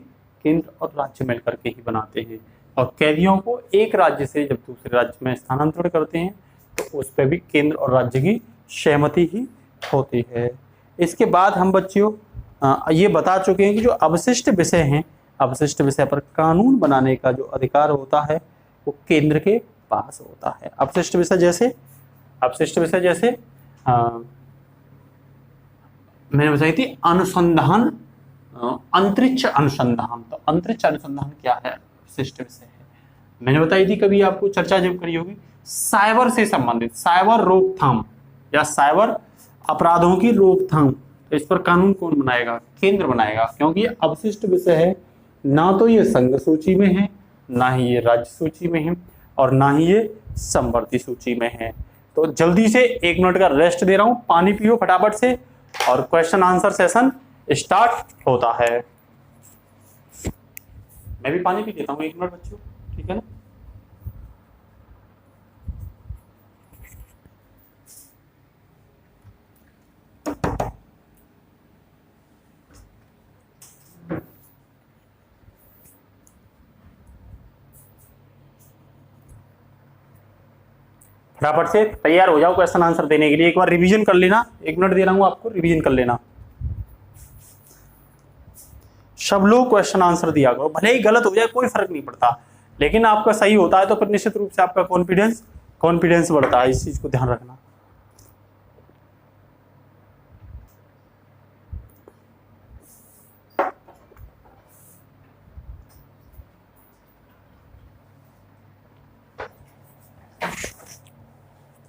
केंद्र और राज्य मिलकर के ही बनाते हैं। और कैदियों को एक राज्य से जब दूसरे राज्य में स्थानांतरण करते हैं तो उस पर भी केंद्र और राज्य की सहमति ही होती है। इसके बाद हम बच्चों ये बता चुके हैं कि जो अवशिष्ट विषय हैं, अवशिष्ट विषय पर कानून बनाने का जो अधिकार होता है वो केंद्र के पास होता है। अवशिष्ट विषय जैसे मैंने बताई थी अनुसंधान, अंतरिक्ष अनुसंधान। तो अंतरिक्ष अनुसंधान क्या है, अवशिष्ट विषय है। मैंने बताई थी कभी आपको चर्चा जब करी होगी, साइबर से संबंधित, साइबर रोकथाम या साइबर अपराधों की रोकथाम, तो इस पर कानून कौन बनाएगा, केंद्र बनाएगा, क्योंकि ये अवशिष्ट विषय है। ना तो ये संघ सूची में है, ना ही ये राज्य सूची में है, और ना ही ये समवर्ती सूची में है। तो जल्दी से 1 मिनट का रेस्ट दे रहा हूं, पानी पियो फटाफट से, और क्वेश्चन आंसर सेशन स्टार्ट होता है। मैं भी पानी पी लेता हूँ 1 मिनट बच्चों, ठीक है ना। फटाफट से तैयार हो जाओ क्वेश्चन आंसर देने के लिए। एक बार रिवीजन कर लेना, 1 मिनट दे रहा हूं आपको, रिवीजन कर लेना। सब लोग क्वेश्चन आंसर दिया करो, भले ही गलत हो जाए कोई फर्क नहीं पड़ता, लेकिन आपका सही होता है तो फिर निश्चित रूप से आपका कॉन्फिडेंस बढ़ता है। इस चीज को ध्यान रखना।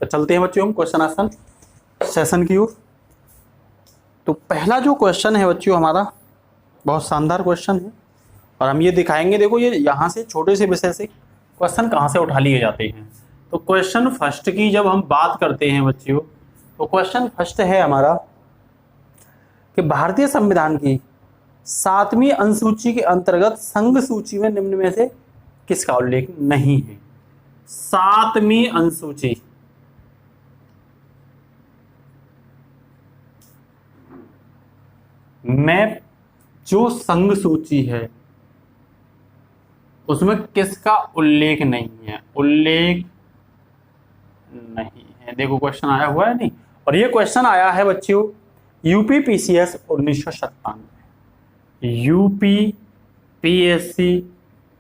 तो चलते हैं बच्चों हम क्वेश्चन आंसर सेशन की ओर। तो पहला जो क्वेश्चन है बच्चों हमारा, बहुत शानदार क्वेश्चन है और हम ये दिखाएंगे, देखो ये यहाँ से छोटे से विषय से क्वेश्चन कहाँ से उठा लिए जाते हैं। तो क्वेश्चन फर्स्ट की जब हम बात करते हैं बच्चों, तो क्वेश्चन फर्स्ट है हमारा कि भारतीय संविधान की 7वीं अनुसूची के अंतर्गत संघ सूची में निम्न में से किसका उल्लेख नहीं है। 7वीं अनुसूची में जो संघ सूची है उसमें किसका उल्लेख नहीं है, उल्लेख नहीं है। देखो क्वेश्चन आया हुआ है नहीं, और ये क्वेश्चन आया है बच्चों यूपी पीसीएस 1997, यूपी पीएससी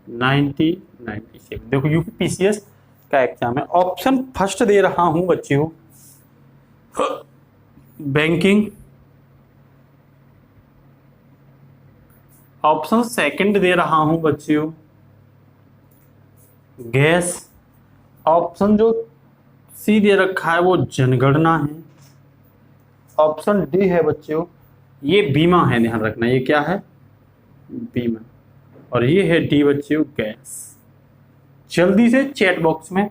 1997। देखो यूपी पीसीएस का एग्जाम है। ऑप्शन फर्स्ट दे रहा हूं बच्चों बैंकिंग, ऑप्शन सेकंड दे रहा हूं बच्चों गैस, ऑप्शन जो सी दे रखा है वो जनगणना है, ऑप्शन डी है बच्चों ये बीमा है, ध्यान रखना ये क्या है बीमा, और ये है डी बच्चों गैस। जल्दी से चैट बॉक्स में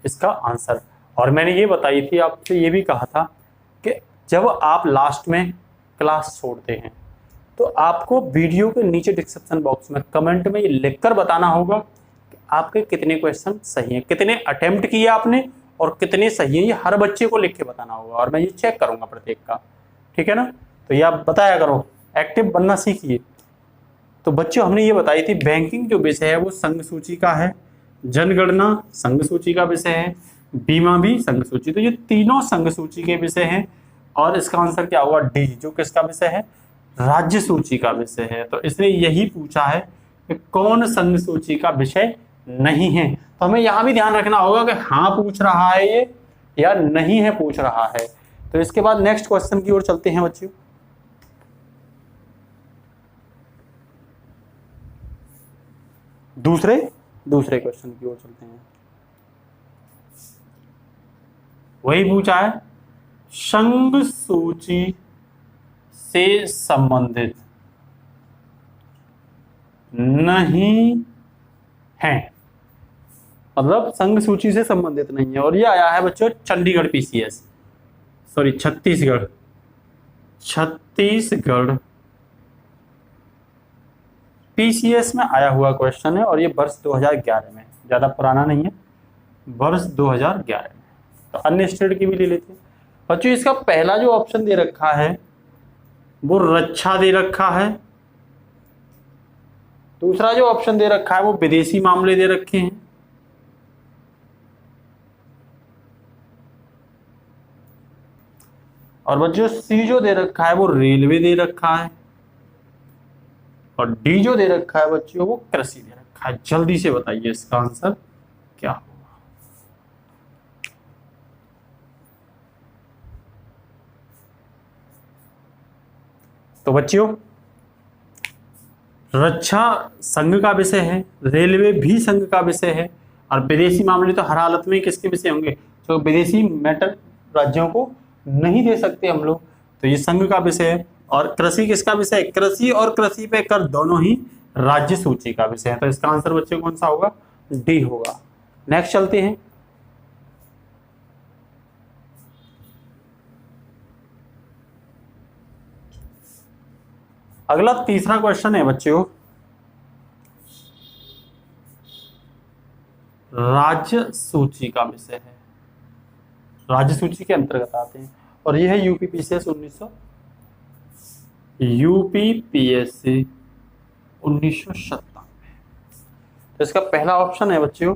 इसका आंसर। और मैंने ये बताई थी आपसे, ये भी कहा था कि जब आप लास्ट में क्लास छोड़ते हैं तो आपको वीडियो के नीचे डिस्क्रिप्शन बॉक्स में कमेंट में ये लिखकर बताना होगा कि आपके कितने क्वेश्चन सही हैं, कितने अटेम्प्ट किए आपने और कितने सही हैं। ये हर बच्चे को लिख के बताना होगा और मैं ये चेक करूंगा प्रत्येक का, ठीक है ना। तो ये आप बताया करो, एक्टिव बनना सीखिए। तो बच्चों हमने ये बताई थी बैंकिंग जो विषय है वो संघ सूची का है, जनगणना संघ सूची का विषय है, बीमा भी संघ सूची, तो ये तीनों संघ सूची के विषय हैं। और इसका आंसर क्या होगा डी, जो किसका विषय है राज्य सूची का विषय है। तो इसने यही पूछा है कि कौन संघ सूची का विषय नहीं है। तो हमें यहां भी ध्यान रखना होगा कि हाँ पूछ रहा है ये या नहीं है पूछ रहा है। तो इसके बाद नेक्स्ट क्वेश्चन की ओर चलते हैं बच्चों। दूसरे क्वेश्चन की ओर चलते हैं। वही पूछा है संघ सूची से संबंधित नहीं है, मतलब संघ सूची से संबंधित नहीं है। और ये आया है बच्चों Chandigarh PCS, sorry Chhattisgarh PCS में आया हुआ क्वेश्चन है और ये वर्ष 2011 में, ज्यादा पुराना नहीं है, वर्ष 2011 में। तो अन्य स्टेट की भी ले लेते हैं बच्चों। इसका पहला जो ऑप्शन दे रखा है वो रक्षा दे रखा है, दूसरा जो ऑप्शन दे रखा है वो विदेशी मामले दे रखे हैं, और बच्चों सी जो दे रखा है वो रेलवे दे रखा है, और डी जो दे रखा है बच्चों वो कृषि दे रखा है। जल्दी से बताइए इसका आंसर क्या होगा। तो बच्चों रक्षा संघ का विषय है, रेलवे भी संघ का विषय है, और विदेशी मामले तो हर हालत में किसके विषय होंगे, तो विदेशी मैटर राज्यों को नहीं दे सकते हम लोग, तो ये संघ का विषय है। और कृषि किसका विषय है, कृषि और कृषि पे कर दोनों ही राज्य सूची का विषय है। तो इसका आंसर बच्चों कौन सा होगा डी होगा। नेक्स्ट चलते हैं। अगला तीसरा क्वेश्चन है बच्चों राज्य सूची का विषय है, राज्य सूची के अंतर्गत आते हैं, और यह है यूपी पीसीएस 1997। तो इसका पहला ऑप्शन है बच्चों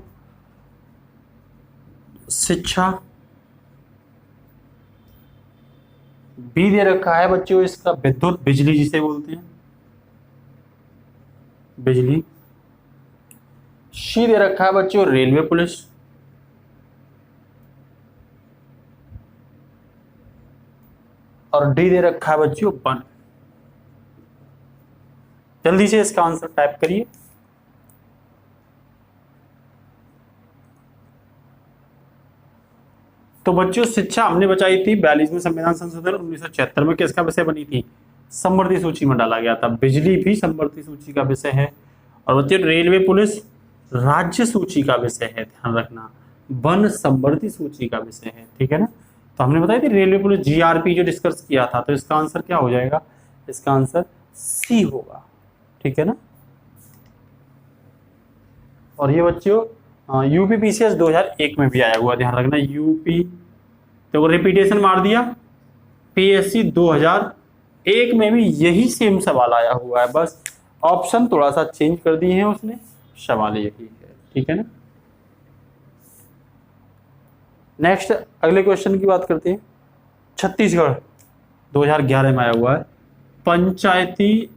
शिक्षा, बी दे रखा है बच्चों इसका विद्युत बिजली जिसे बोलते हैं बिजली, सी दे रखा है बच्चों रेलवे पुलिस, और डी दे रखा है बच्चों वन। जल्दी से इसका आंसर टाइप करिए। तो बच्चों शिक्षा हमने बचाई थी 42वें संविधान संशोधन 1976 में, किसका विषय बनी थी समवर्ती सूची में डाला गया था। बिजली भी समवर्ती सूची का विषय है। और बच्चे रेलवे पुलिस राज्य सूची का विषय है, ध्यान रखना। वन समवर्ती सूची का विषय है, ठीक है ना। तो हमने बताया थी रेलवे पुलिस जीआरपी जो डिस्कस किया था, तो इसका आंसर क्या हो जाएगा, इसका आंसर सी होगा, ठीक है ना। और ये बच्चों यूपी पीसीएस 2001 में भी आया हुआ, ध्यान रखना। यूपी तो रिपीटेशन मार दिया, पीएससी 2001 में भी यही सेम सवाल आया हुआ है, बस ऑप्शन थोड़ा सा चेंज कर दिए हैं उसने, सवाल यही है, ठीक है ना। नेक्स्ट अगले क्वेश्चन की बात करते हैं। छत्तीसगढ़ 2011 में आया हुआ है, पंचायती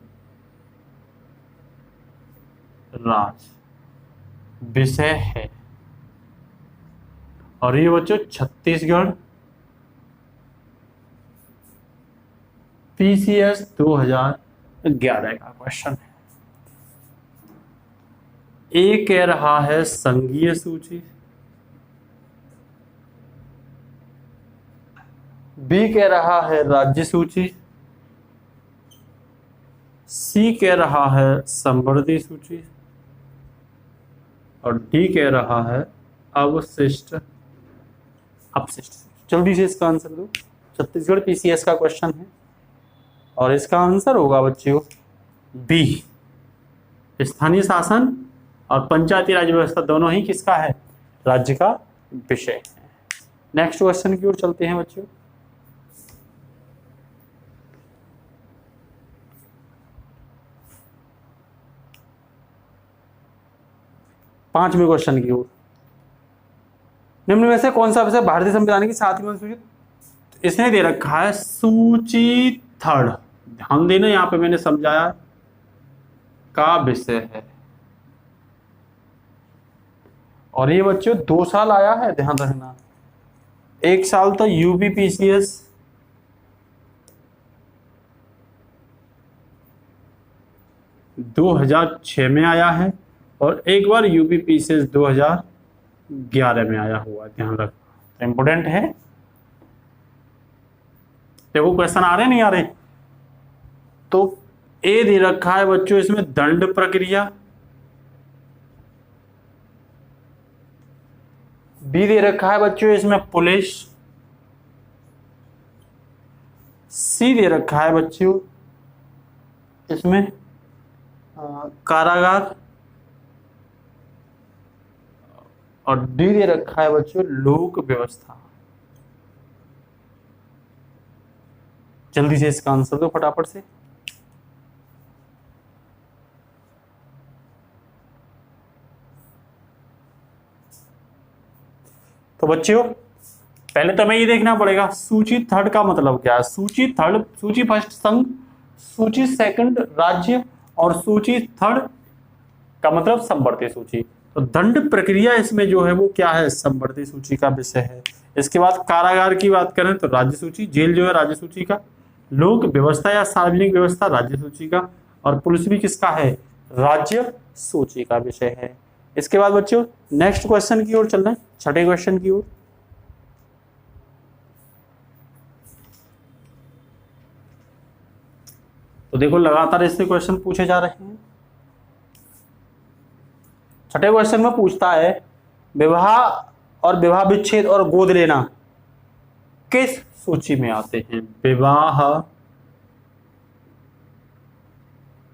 राज विषय है। और ये बच्चों छत्तीसगढ़ पीसीएस 2011 का क्वेश्चन है। ए कह रहा है संघीय सूची, बी कह रहा है राज्य सूची, सी कह रहा है समवर्ती सूची, और डी कह रहा है अवशिष्ट अपशिष्ट। जल्दी से इसका आंसर दो। छत्तीसगढ़ पीसीएस का क्वेश्चन है और इसका आंसर होगा बच्चों बी। स्थानीय शासन और पंचायती राज व्यवस्था दोनों ही किसका है, राज्य का विषय है। नेक्स्ट क्वेश्चन की ओर चलते हैं बच्चों। पांचवें क्वेश्चन की ओर। निम्न में से कौन सा विषय भारतीय संविधान की 7वीं अनुसूची, इसने दे रखा है सूची थर्ड, ध्यान देना यहां पे मैंने समझाया का विषय है। और ये बच्चों 2 साल आया है, ध्यान रखना। 1 साल तो यूपी पीसीएस 2006 में आया है और एक बार यूपी पीसीएस 2011 में आया हुआ, ध्यान रखना, तो इंपोर्टेंट है। देखो क्वेश्चन आ रहे नहीं आ रहे। तो ए दे रखा है बच्चों इसमें दंड प्रक्रिया, बी दे रखा है बच्चों इसमें पुलिस, सी दे रखा है बच्चों इसमें कारागार, और डी दे रखा है बच्चों लोक व्यवस्था। जल्दी से इसका आंसर दो फटाफट से। तो बच्चों पहले तो हमें ये देखना पड़ेगा सूची थर्ड का मतलब क्या है। सूची थर्ड, सूची फर्स्ट संघ, सूची सेकंड राज्य, और सूची थर्ड का मतलब समवर्ती सूची। तो दंड प्रक्रिया इसमें जो है वो क्या है, समवर्ती सूची का विषय है। इसके बाद कारागार की बात करें तो राज्य सूची, जेल जो है राज्य सूची का, लोक व्यवस्था या सार्वजनिक व्यवस्था राज्य सूची का, और पुलिस भी किसका है, राज्य सूची का विषय है। इसके बाद बच्चों नेक्स्ट क्वेश्चन की ओर चलना है, छठे क्वेश्चन की ओर। तो देखो लगातार इससे क्वेश्चन पूछे जा रहे हैं। छठे क्वेश्चन में पूछता है विवाह और विवाह विच्छेद और गोद लेना किस सूची में आते हैं। विवाह,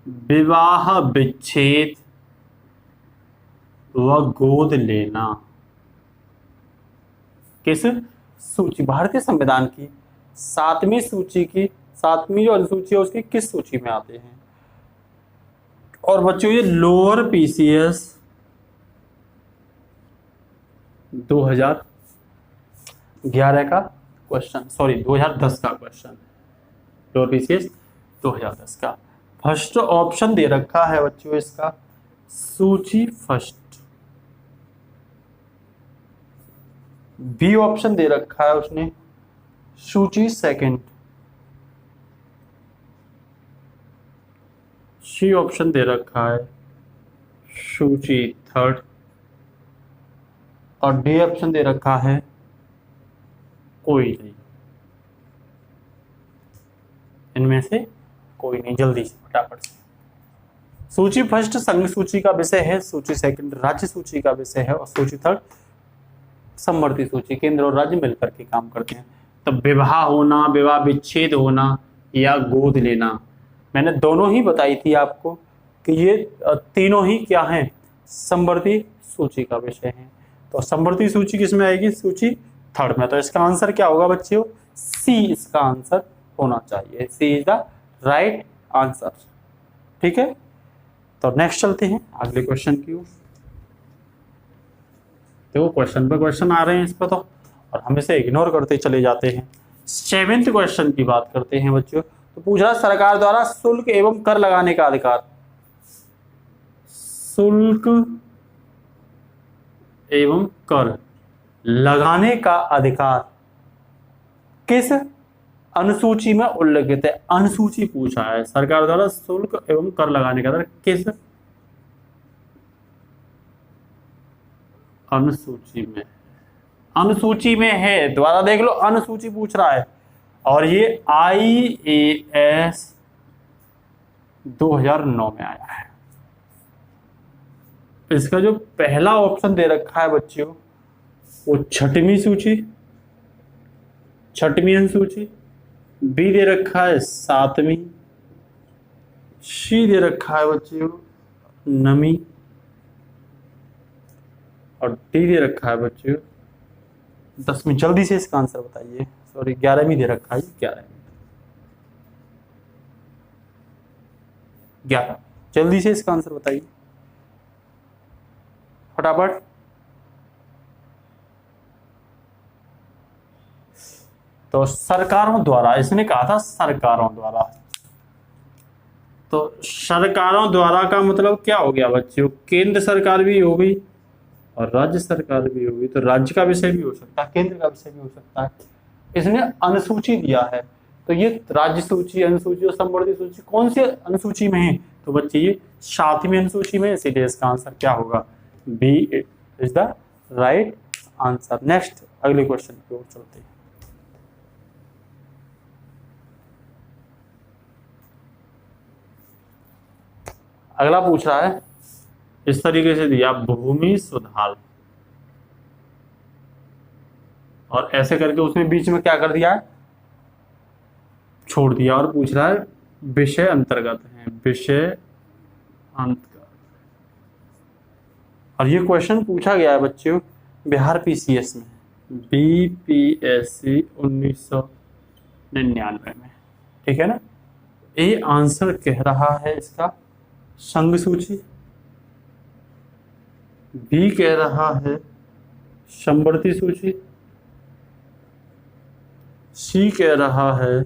विवाह विच्छेद व गोद लेना किस सूची, भारतीय संविधान की 7वीं सूची की, 7वीं जो अनुसूची है उसकी किस सूची में आते हैं। और बच्चों ये लोअर पीसीएस 2011 का क्वेश्चन, सॉरी 2010 का क्वेश्चन, लोअर पीसीएस 2010 का। फर्स्ट ऑप्शन दे रखा है बच्चों इसका सूची फर्स्ट, बी ऑप्शन दे रखा है उसने सूची सेकंड, सी ऑप्शन दे रखा है सूची थर्ड, और डी ऑप्शन दे रखा है कोई नहीं। इनमें से कोई नहीं, जल्दी से फटाफट से। सूची फर्स्ट संघ सूची का विषय है, सूची सेकंड राज्य सूची का विषय है, और सूची थर्ड समवर्ती सूची। केंद्र और राज्य मिलकर के काम करते हैं। तो विवाह होना, विवाह विच्छेद होना या गोद लेना, मैंने दोनों ही बताई थी आपको कि ये तीनों ही क्या हैं, समवर्ती सूची का विषय है। तो समवर्ती सूची किसमें आएगी, सूची थर्ड में। तो इसका आंसर क्या होगा बच्चों, सी इसका आंसर होना चाहिए। सी इज द राइट आंसर। ठीक है, तो नेक्स्ट चलते हैं अगले क्वेश्चन की ओर। देखो क्वेश्चन पे क्वेश्चन आ रहे हैं इस पर तो, और हम इसे इग्नोर करते चले जाते हैं। 7वें क्वेश्चन की बात करते हैं बच्चों। तो पूछ रहा सरकार द्वारा शुल्क एवं कर लगाने का अधिकार। शुल्क एवं कर लगाने का अधिकार किस अनुसूची में उल्लेखित है। अनुसूची पूछा है, सरकार द्वारा शुल्क एवं कर लगाने का अधिकार किस अनुसूची में, अनुसूची में है, दोबारा देख लो, अनुसूची पूछ रहा है। और ये IAS 2009 में आया है। इसका जो पहला ऑप्शन दे रखा है बच्चों, वो छठवीं सूची, छठवीं अनुसूची। बी दे रखा है 7वीं, सी दे रखा है बच्चों 9वीं, और डी दे रखा है बच्चों 10वीं। जल्दी से इसका आंसर बताइए। सॉरी 11वीं दे रखा है, 11। जल्दी से इसका आंसर बताइए फटाफट। तो सरकारों द्वारा, इसने कहा था सरकारों द्वारा। तो सरकारों द्वारा का मतलब क्या हो गया बच्चों, केंद्र सरकार भी हो गई और राज्य सरकार भी होगी। तो राज्य का विषय भी हो सकता है, केंद्र का विषय भी हो सकता है। इसने अनुसूची दिया है, तो ये राज्य सूची, अनुसूची और समवर्ती सूची कौन सी अनुसूची में है, तो बच्चे ये 7वीं अनुसूची में, इसीलिए इसका आंसर क्या होगा, B is the right answer. Next अगले क्वेश्चन की ओर चलते हैं। अगला पूछ रहा है, इस तरीके से दिया, भूमि सुधार, और ऐसे करके उसने बीच में क्या कर दिया है, छोड़ दिया, और पूछ रहा है विषय अंतर्गत है, विषय अंतर्गत। और ये क्वेश्चन पूछा गया है बच्चों बिहार PCS में, BPSC 1999 में। ठीक है ना। ये आंसर कह रहा है इसका संघ सूची, बी कह रहा है समवर्ती सूची, सी कह रहा है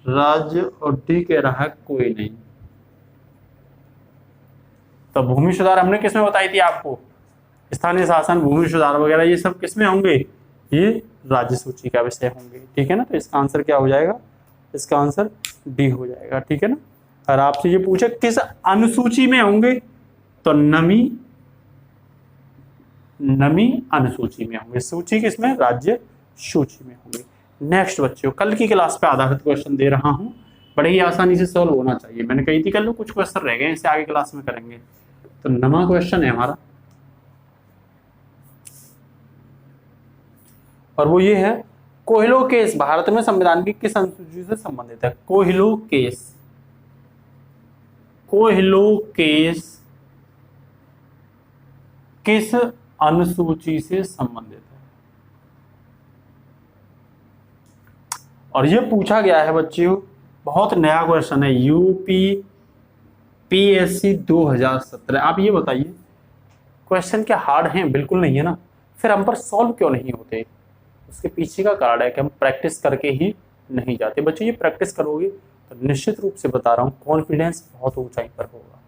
राज्य, और डी कह रहा है कोई नहीं। तो भूमि सुधार हमने किसमें बताई थी आपको, स्थानीय शासन, भूमि सुधार वगैरह, ये सब किसमें होंगे, ये राज्य सूची का विषय होंगे। ठीक है ना। तो इसका आंसर क्या हो जाएगा, इसका आंसर डी हो जाएगा। ठीक है ना। और आपसे ये पूछे किस अनुसूची में होंगे, तो नवी अनुसूची में होंगे। सूची किसमें, राज्य सूची में होंगे। नेक्स्ट बच्चों, कल की क्लास पे आधारित क्वेश्चन दे रहा हूं, बड़े ही आसानी से सॉल्व होना चाहिए। मैंने कही थी कल लो कुछ क्वेश्चन रह गए, इसे आगे क्लास में करेंगे। तो नवा क्वेश्चन है हमारा, और वो ये है, कोहिलो केस भारत में संविधान की किस अनुसूची से संबंधित है। कोहिलो केस किस अनुसूची से संबंधित है। और ये पूछा गया है बच्चों, बहुत नया क्वेश्चन है, UPPSC 2017। आप ये बताइए, क्वेश्चन क्या हार्ड हैं, बिल्कुल नहीं है ना, फिर हम पर सॉल्व क्यों नहीं होते। उसके पीछे का कारण है कि हम प्रैक्टिस करके ही नहीं जाते। बच्चों ये प्रैक्टिस करोगे तो निश्चित रूप से बता रहा हूँ, कॉन्फिडेंस बहुत ऊंचाई पर होगा।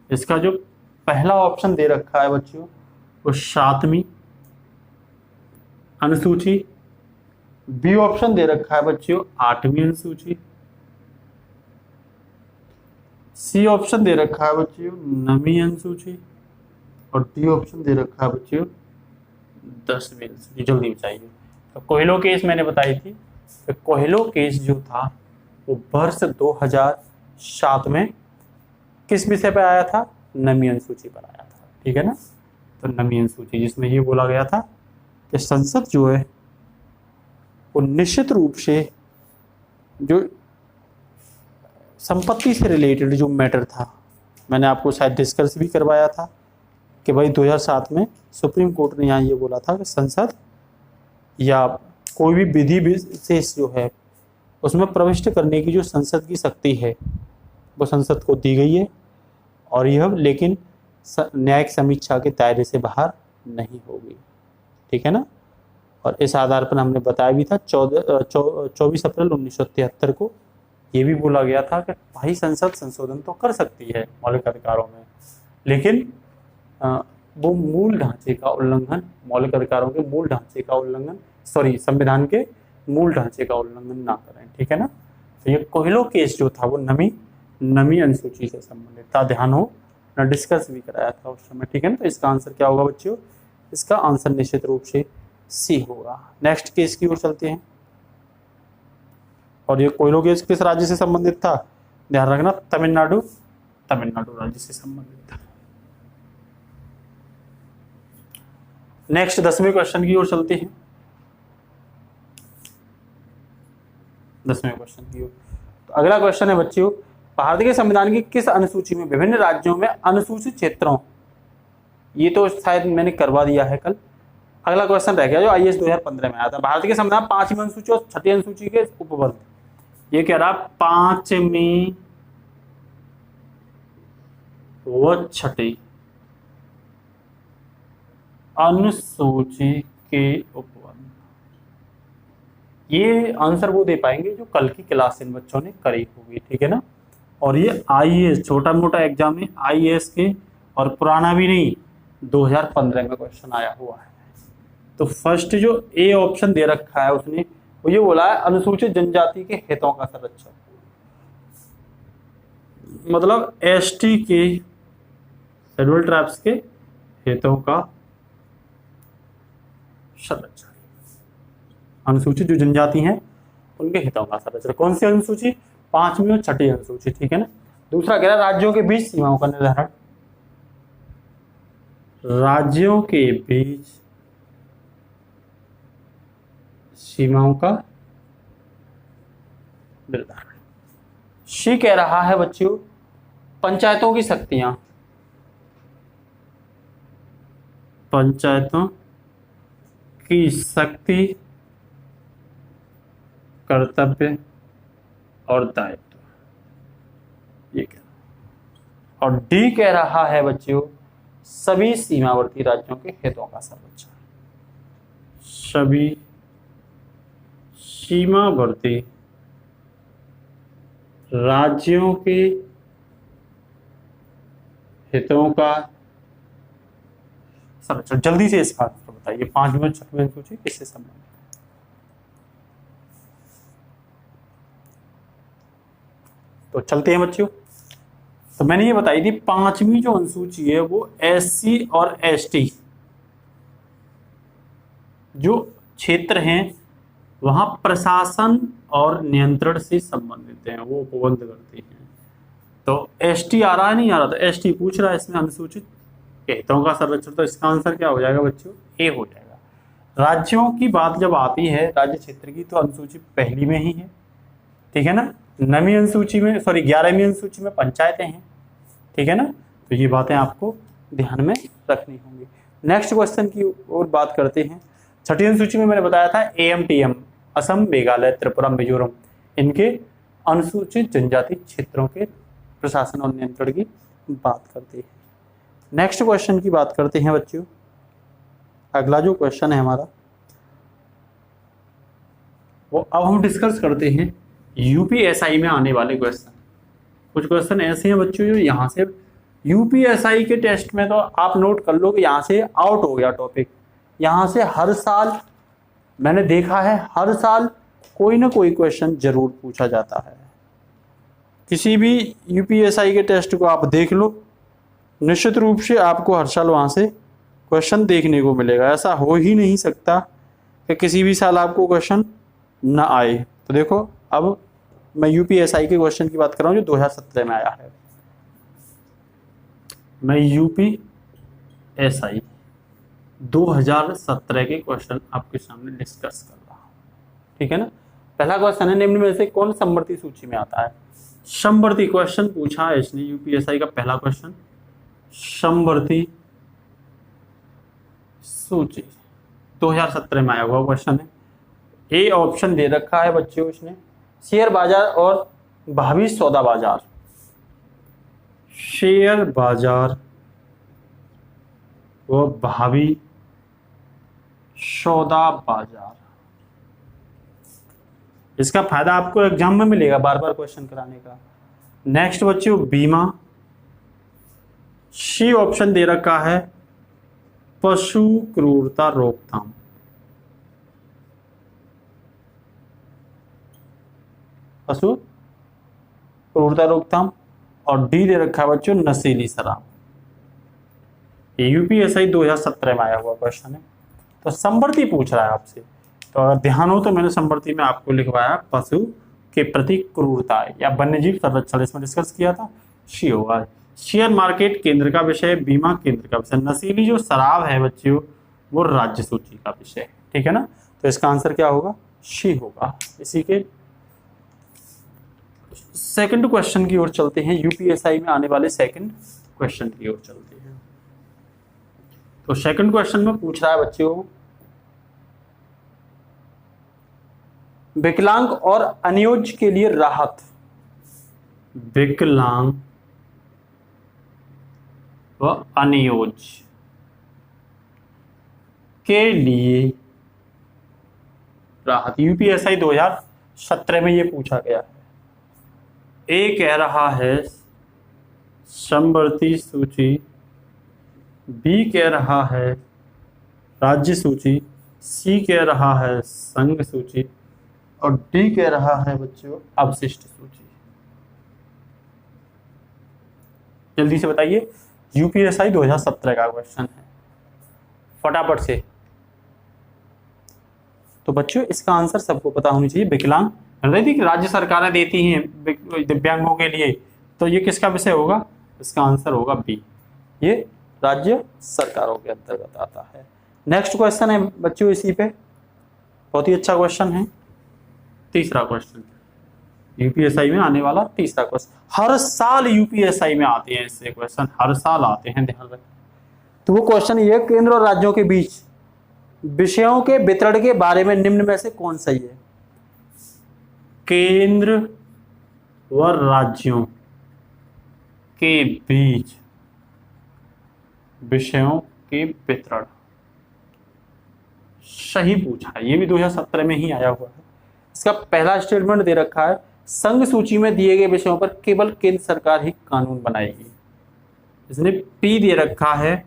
इसका जो पहला ऑप्शन दे रखा है बच्चों, वो 7वीं अनुसूची, बी ऑप्शन दे रखा है बच्चों 8वीं अनुसूची, सी ऑप्शन दे रखा है बच्चों 9वीं अनुसूची, और डी ऑप्शन दे रखा है बच्चों 10वीं अनुसूची। जल्दी बताइए। तो कोहिलो केस मैंने बताई थी, तो कोहिलो केस जो था वो वर्ष 2007 में किस विषय पर आया था? नमी अनुसूची पर आया था। ठीक है ना, तो नमी अनुसूची जिसमें ये बोला गया था कि संसद जो है वो निश्चित रूप से जो संपत्ति से रिलेटेड जो मैटर था, मैंने आपको शायद डिस्कस भी करवाया था कि भाई 2007 में सुप्रीम कोर्ट ने यहाँ ये बोला था कि संसद या कोई भी विधि विशेष जो है उसमें प्रविष्ट करने की जो संसद की शक्ति है वो संसद को दी गई है, और यह लेकिन न्यायिक समीक्षा के दायरे से बाहर नहीं होगी। ठीक है ना, और इस आधार पर हमने बताया भी था 24 अप्रैल 1973 को ये भी बोला गया था कि भाई संसद संशोधन तो कर सकती है मौलिक अधिकारों में, लेकिन वो मूल ढांचे का उल्लंघन, मौलिक अधिकारों के मूल ढांचे का उल्लंघन, संविधान के मूल ढांचे का उल्लंघन ना करें। ठीक है ना, तो ये कोहिलो केस जो था वो नमी अनुसूची से संबंधित था, ध्यान हो ना, डिस्कस भी कराया था उस समय। ठीक है ना, तो इसका आंसर क्या होगा बच्चों? इसका आंसर निश्चित रूप से सी होगा। नेक्स्ट केस की ओर चलते हैं, और ये कोहिलो केस किस राज्य से संबंधित था? ध्यान रखना, तमिलनाडु राज्य से संबंधित था। नेक्स्ट 10वें क्वेश्चन की ओर चलते हैं। 10वें क्वेश्चन की ओर, तो अगला क्वेश्चन है बच्चों, भारतीय संविधान की किस अनुसूची में विभिन्न राज्यों में अनुसूचित क्षेत्रों, ये तो शायद मैंने करवा दिया है कल, अगला क्वेश्चन रह गया जो IAS 2015 में आया था। भारतीय के संविधान 5वीं अनुसूची और 6ठी अनुसूची के उपबंध, ये कह रहा 5वीं व 6ठी अनुसूची के उपबंध, ये आंसर वो दे पाएंगे जो कल की क्लास इन बच्चों ने करी होगी। ठीक है ना, और ये IAS छोटा मोटा एग्जाम में IAS के, और पुराना भी नहीं, 2015 में क्वेश्चन आया हुआ है। तो फर्स्ट जो ए ऑप्शन दे रखा है उसने वो ये बोला है अनुसूचित जनजाति के हितों का संरक्षण, मतलब ST के, शेड्यूल्ड ट्राइब्स के हितों का संरक्षण, अनुसूचित जो जनजाति हैं उनके हितों का संरक्षण। कौन सी अनुसूची? 5वीं और 6ठी अनुसूची। ठीक है ना, दूसरा कह रहा है राज्यों के बीच सीमाओं का निर्धारण, राज्यों के बीच सीमाओं का निर्धारण। शी कह रहा है बच्चों पंचायतों की शक्तियां, पंचायतों की शक्ति, कर्तव्य और दायित्व, ये कह रहा। और डी कह रहा है बच्चों सभी सीमावर्ती राज्यों के हितों का संरक्षण, सभी सीमावर्ती राज्यों के हितों का संरक्षण। जल्दी से इसका आंसर बताइए, 5वीं और 6वीं अनुसूची किससे संबंधित? तो चलते हैं बच्चों, तो मैंने ये बताई थी 5वीं जो अनुसूची है वो SC और ST जो क्षेत्र हैं वहां प्रशासन और नियंत्रण से संबंधित हैं, वो उपबंध करते हैं। तो ST आ रहा है, नहीं आ रहा, तो ST पूछ रहा है इसमें अनुसूचित हितों का संरक्षण, तो इसका आंसर क्या हो जाएगा बच्चों? ए हो जाएगा। राज्यों की बात जब आती है राज्य क्षेत्र की, तो अनुसूची पहली में ही है। ठीक है ना, 9वीं अनुसूची में, 11वीं अनुसूची में पंचायतें हैं। ठीक है ना, तो ये बातें आपको ध्यान में रखनी होंगी। नेक्स्ट क्वेश्चन की ओर बात करते हैं। 6ठी अनुसूची में मैंने बताया था AMTM, असम, मेघालय, त्रिपुरा, मिजोरम, इनके अनुसूचित जनजाति क्षेत्रों के प्रशासन और नियंत्रण की बात करते हैं। नेक्स्ट क्वेश्चन की बात करते हैं बच्चों। अगला जो क्वेश्चन है हमारा वो अब हम डिस्कस करते हैं UPSI में आने वाले क्वेश्चन। कुछ क्वेश्चन ऐसे हैं बच्चों जो यहाँ से UPSI के टेस्ट में, तो आप नोट कर लो कि यहाँ से आउट हो गया टॉपिक। यहाँ से हर साल मैंने देखा है, हर साल कोई ना कोई क्वेश्चन जरूर पूछा जाता है। किसी भी UPSI के टेस्ट को आप देख लो, निश्चित रूप से आपको हर साल वहाँ से क्वेश्चन देखने को मिलेगा। ऐसा हो ही नहीं सकता कि किसी भी साल आपको क्वेश्चन ना आए। तो देखो अब मैं यूपीएसआई के क्वेश्चन की बात कर रहा हूँ जो 2017 में आया है। मैं यूपीएसआई 2017 के क्वेश्चन आपके सामने डिस्कस कर रहा हूँ, ठीक है ना। पहला क्वेश्चन है, निम्न में से कौन समवर्ती सूची में आता है। समवर्ती क्वेश्चन पूछा है इसने, यूपीएसआई का पहला क्वेश्चन समवर्ती सूची 2017 में आया हुआ क्वेश्चन है। ए ऑप्शन दे रखा है बच्चों इसने, शेयर बाजार और भावी सौदा बाजार। शेयर बाजार व भावी सौदा बाजार। इसका फायदा आपको एग्जाम में मिलेगा बार बार क्वेश्चन कराने का। नेक्स्ट बच्चों बीमा। सी ऑप्शन दे रखा है पशु क्रूरता रोकथाम। पशु क्रूरता रोकथाम। और डी दे रखा है बच्चों नशीली शराब। यूपीएसआई 2017 में आया हुआ क्वेश्चन है। तो समवर्ती पूछ रहा है आपसे, तो अगर ध्यान हो तो मैंने समवर्ती में आपको लिखवाया पशु के प्रति क्रूरता या वन्यजीव संरक्षण, इसमें डिस्कस किया था। सी होगा। शेयर मार्केट केंद्र का विषय, बीमा केंद्र का विषय, नशीली जो शराब है बच्चों वो राज्य सूची का विषय है, ठीक है ना। तो इसका आंसर क्या होगा, सी होगा। इसी के सेकंड क्वेश्चन की ओर चलते हैं, यूपीएसआई में आने वाले सेकंड क्वेश्चन की ओर चलते हैं। तो सेकंड क्वेश्चन में पूछ रहा है बच्चों विकलांग और अनियोज्य के लिए राहत। विकलांग व अनियोज्य के लिए राहत। यूपीएसआई 2017 में ये पूछा गया है। ए कह रहा है समवर्ती सूची, बी कह रहा है राज्य सूची, सी कह रहा है संघ सूची और डी कह रहा है बच्चों अवशिष्ट सूची। जल्दी से बताइए, यूपीएसआई 2017 का क्वेश्चन है, फटाफट से। तो बच्चों इसका आंसर सबको पता होनी चाहिए। विकलांग राज्य सरकारें देती हैं दिव्यांगों के लिए, तो ये किसका विषय होगा, इसका आंसर होगा बी, ये राज्य सरकारों के अंतर्गत आता है। नेक्स्ट क्वेश्चन है बच्चों इसी पे, बहुत ही अच्छा क्वेश्चन है। तीसरा क्वेश्चन यूपीएसआई में आने वाला तीसरा क्वेश्चन। हर साल यूपीएसआई में आते हैं इससे क्वेश्चन, हर साल आते हैं, ध्यान रखें। तो वो क्वेश्चन ये, केंद्र और राज्यों के बीच विषयों के वितरण के बारे में निम्न में से कौन सही है। केंद्र व राज्यों के बीच विषयों के वितरण, सही पूछा है। ये भी 2017 में ही आया हुआ है। इसका पहला स्टेटमेंट दे रखा है संघ सूची में दिए गए विषयों पर केवल केंद्र सरकार ही कानून बनाएगी। इसने पी दे रखा है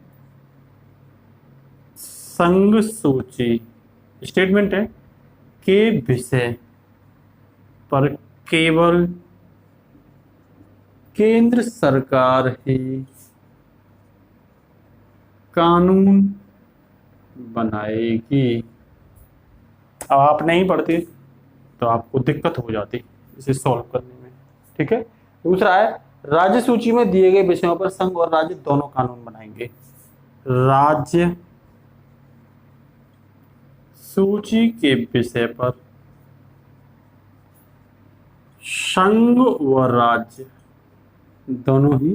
संघ सूची, स्टेटमेंट है के विषय पर केवल केंद्र सरकार ही कानून बनाएगी। अब आप नहीं पढ़ते तो आपको दिक्कत हो जाती इसे सॉल्व करने में, ठीक है। दूसरा है राज्य सूची में दिए गए विषयों पर संघ और राज्य दोनों कानून बनाएंगे। राज्य सूची के विषय पर संघ व राज्य दोनों ही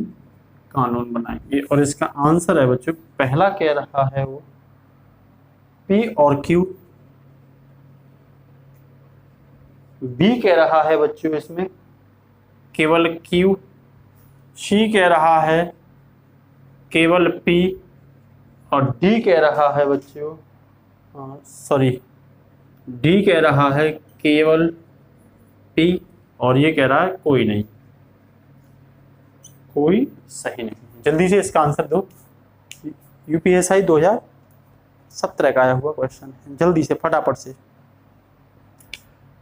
कानून बनाएंगे। और इसका आंसर है बच्चों, पहला कह रहा है वो पी और क्यू, बी कह रहा है बच्चों इसमें केवल क्यू, सी कह रहा है केवल पी और डी कह रहा है बच्चों डी कह रहा है केवल पी और ये कह रहा है कोई नहीं, कोई सही नहीं। जल्दी से इसका आंसर दो। यूपीएसआई 2017 का आया हुआ क्वेश्चन है, जल्दी से फटाफट से।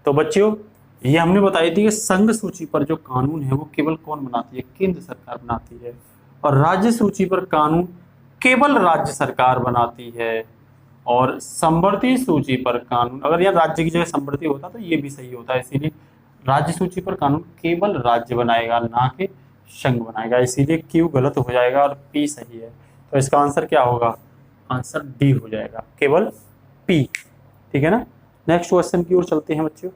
तो बच्चों ये हमने बताई थी कि संघ सूची पर जो कानून है वो केवल कौन बनाती है, केंद्र सरकार बनाती है। और राज्य सूची पर कानून केवल राज्य सरकार बनाती है। और समवर्ती सूची पर कानून, अगर यार राज्य की जगह समवर्ती होता तो ये भी सही होता है, इसीलिए राज्य सूची पर कानून केवल राज्य बनाएगा, ना कि संघ बनाएगा, इसीलिए क्यू गलत हो जाएगा और पी सही है। तो इसका आंसर क्या होगा? आंसर डी हो जाएगा, केवल पी। ठीक है ना। नेक्स्ट क्वेश्चन की ओर चलते हैं बच्चों।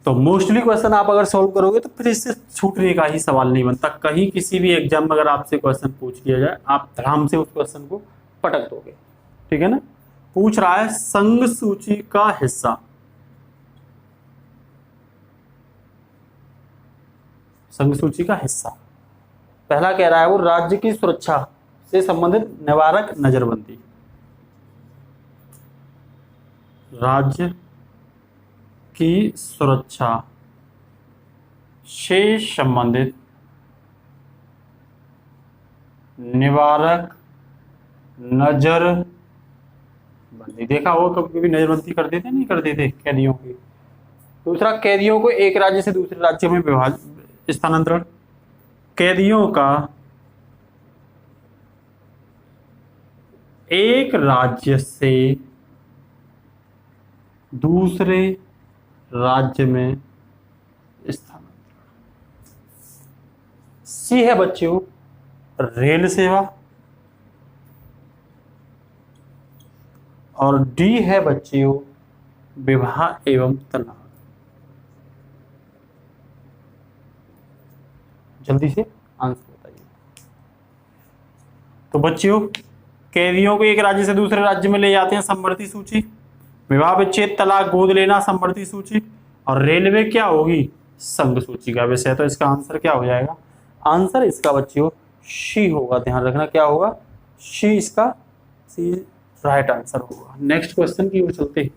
तो मोस्टली क्वेश्चन आप अगर सॉल्व करोगे तो फिर इससे छूटने का ही सवाल नहीं बनता। कहीं किसी भी एग्जाम में अगर आपसे क्वेश्चन पूछ लिया जाए, आप धड़ाम से उस क्वेश्चन को पटक दोगे। ठीक है ना। पूछ रहा है संघ सूची का हिस्सा, संघ सूची का हिस्सा। पहला कह रहा है वो राज्य की सुरक्षा से संबंधित निवारक नजरबंदी, राज्य की सुरक्षा से संबंधित निवारक नजरबंदी। देखा हो कभी कभी नजरबंदी कर देते नहीं कर देते कैदियों की। दूसरा, कैदियों को एक राज्य से दूसरे राज्य में विभाजन स्थानांतरण, कैदियों का एक राज्य से दूसरे राज्य में स्थानांतरण। सी है बच्चों रेल सेवा, और डी है बच्चों विवाह एवं तलाक। जल्दी से आंसर बताइए। तो बच्चों कैदियों को एक राज्य से दूसरे राज्य में ले जाते हैं समवर्ती सूची, विवाह विच्छेद तलाक गोद लेना समवर्ती सूची, और रेलवे क्या होगी? संघ सूची का विषय। तो इसका आंसर क्या हो जाएगा? आंसर इसका बच्चों सी होगा। ध्यान रखना क्या होगा? सी इसका सी राइट आंसर होगा। नेक्स्ट क्वेश्चन की ओर चलते हैं।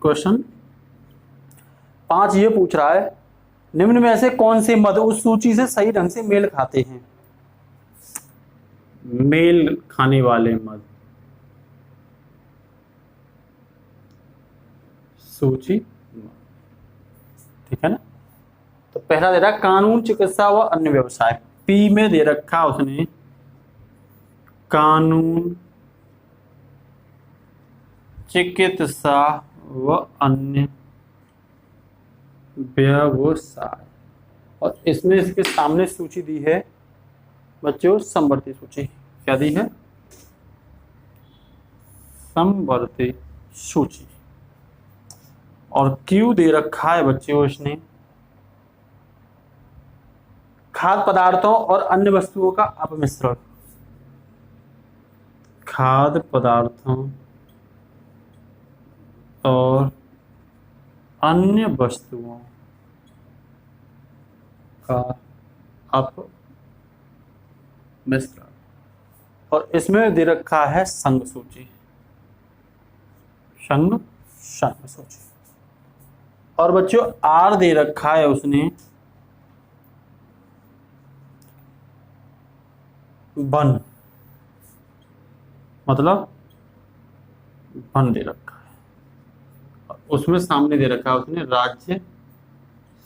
क्वेश्चन 5 ये पूछ रहा है निम्न में से कौन से मद उस सूची से सही ढंग से मेल खाते हैं? मेल खाने वाले मद सूची। ठीक है ना। तो पहला दे रहा कानून, चिकित्सा व अन्य व्यवसाय। पी में दे रखा उसने कानून, चिकित्सा व अन्य व्यवसाय, और इसमें इसके सामने सूची दी है बच्चों समवर्ती सूची। क्या दी है? समवर्ती सूची। और क्यू दे रखा है बच्चों इसने खाद्य पदार्थों और अन्य वस्तुओं का अपमिश्रण, खाद्य पदार्थों और अन्य वस्तुओं का अपमिश्रण, और इसमें दे रखा है संघ सूची, संघ सूची। और बच्चों आर दे रखा है उसने वन, मतलब वन दे रखा है, और उसमें सामने दे रखा है उसने राज्य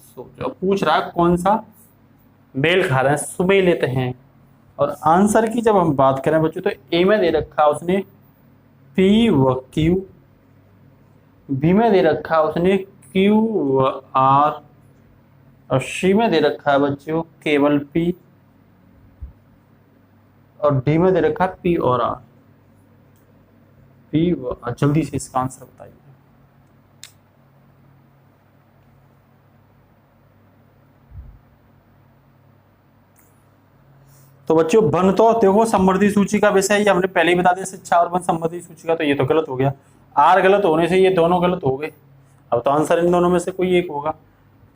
सूची। और पूछ रहा है कौन सा मेल खा रहे हैं, सुमेलित हैं। और आंसर की जब हम बात करें बच्चों तो ए में दे रखा है उसने पी व क्यू, बी में दे रखा है उसने क्यू व आर, और सी में दे रखा है बच्चों केवल पी, और डी में दे रखा है पी और आर। पी व आर। जल्दी से इसका आंसर बताइए। तो बच्चों वन तो देखो समवर्ती सूची का विषय ये हमने पहले ही बता दिया, शिक्षा और वन समवर्ती सूची का, तो ये तो गलत हो गया। आर गलत होने से ये दोनों गलत हो गए। अब तो आंसर इन दोनों में से कोई एक होगा।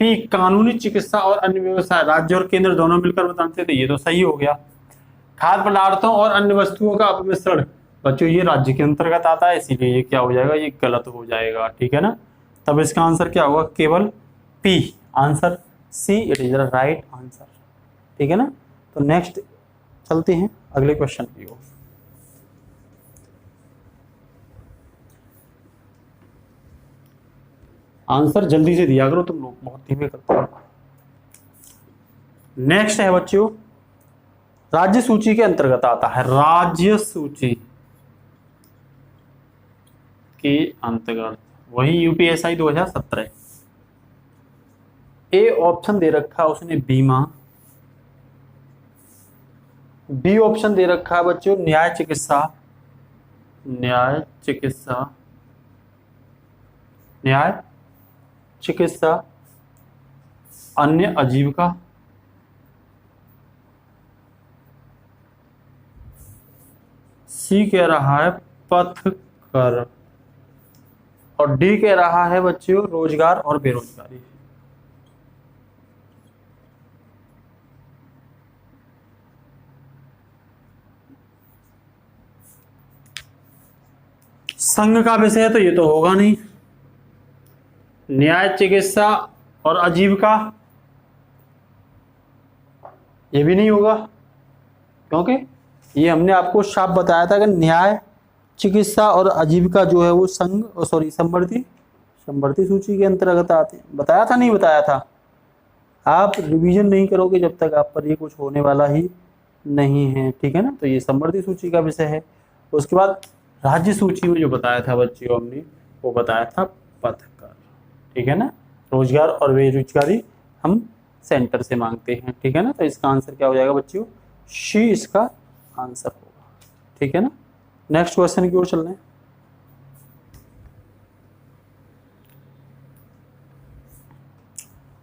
पी कानूनी, चिकित्सा और अन्य व्यवसाय, राज्य और केंद्र दोनों मिलकर बताते थे, ये तो सही हो गया। खाद्य पदार्थों और अन्य वस्तुओं का अपमिश्रण बच्चों ये राज्य के अंतर्गत आता है, इसीलिए ये क्या हो जाएगा? ये गलत हो जाएगा। ठीक है ना। तब इसका आंसर क्या होगा? केवल P. Answer C, it is the right answer. ठीक है ना। तो नेक्स्ट चलते हैं अगले क्वेश्चन की ओर। आंसर जल्दी से दिया करो तुम लोग, बहुत धीमे करते हो। नेक्स्ट है बच्चों, राज्य सूची के अंतर्गत आता है, राज्य सूची के अंतर्गत वही यूपीएसआई 2017। ए ऑप्शन दे रखा है उसने बीमा, बी ऑप्शन दे रखा है बच्चों न्याय चिकित्सा, न्याय चिकित्सा, न्याय चिकित्सा, अन्य आजीविका, सी कह रहा है पथ कर, और डी कह रहा है बच्चों रोजगार और बेरोजगारी। संघ का विषय है तो ये तो होगा नहीं, न्याय चिकित्सा और आजीविका ये भी नहीं होगा, क्योंकि ये हमने आपको साफ बताया था कि न्याय चिकित्सा और आजीविका जो है वो संघ समवर्ती सूची के अंतर्गत आते हैं। बताया था नहीं बताया था? आप रिवीजन नहीं करोगे जब तक आप पर ये कुछ होने वाला ही नहीं है, ठीक है ना। तो ये समवर्ती सूची का विषय है। उसके बाद राज्य सूची में जो बताया था बच्चों हमने, वो बताया था पथकर, ठीक है ना। रोजगार और बेरोजगारी हम सेंटर से मांगते हैं, ठीक है ना। तो इसका आंसर क्या हो जाएगा बच्चों? सी इसका आंसर होगा, ठीक है ना। नेक्स्ट क्वेश्चन की ओर चलना है।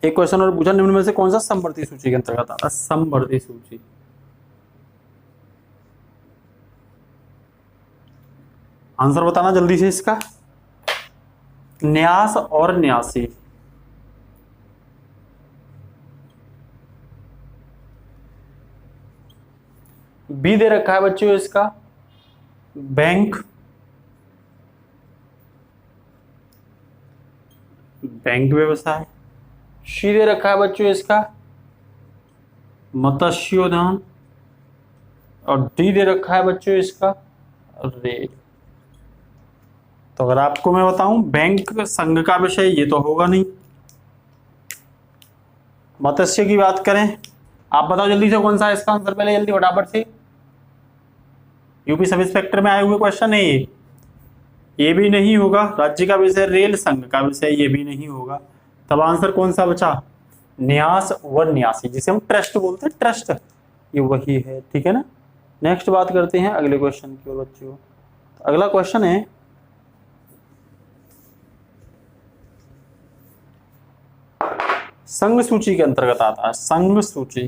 एक क्वेश्चन और पूछा, निम्न में से कौन सा समवर्ती सूची के अंतर्गत आता है? समवर्ती सूची, आंसर बताना जल्दी से इसका। न्यास और न्यासी, बी दे रखा है बच्चों इसका बैंक, बैंक व्यवसाय। सी दे रखा है बच्चों इसका मत्स्योद्यान, और डी दे रखा है बच्चों इसका रेल। तो अगर आपको मैं बताऊं बैंक संघ का विषय ये तो होगा नहीं। मत्स्य की बात करें, आप बताओ जल्दी से कौन सा है इसका आंसर, पहले जल्दी फटाफट से। यूपी सब इंस्पेक्टर में आए हुए क्वेश्चन है ये भी नहीं होगा। राज्य का विषय रेल, संघ का विषय ये भी नहीं होगा। तब आंसर कौन सा बचा? न्यास व न्यासी, जिसे हम ट्रस्ट बोलते हैं, ट्रस्ट, ये वही है, ठीक है ना। नेक्स्ट बात करते हैं अगले क्वेश्चन की ओर बच्चों। तो अगला क्वेश्चन है, संघ सूची के अंतर्गत आता है, संघ सूची,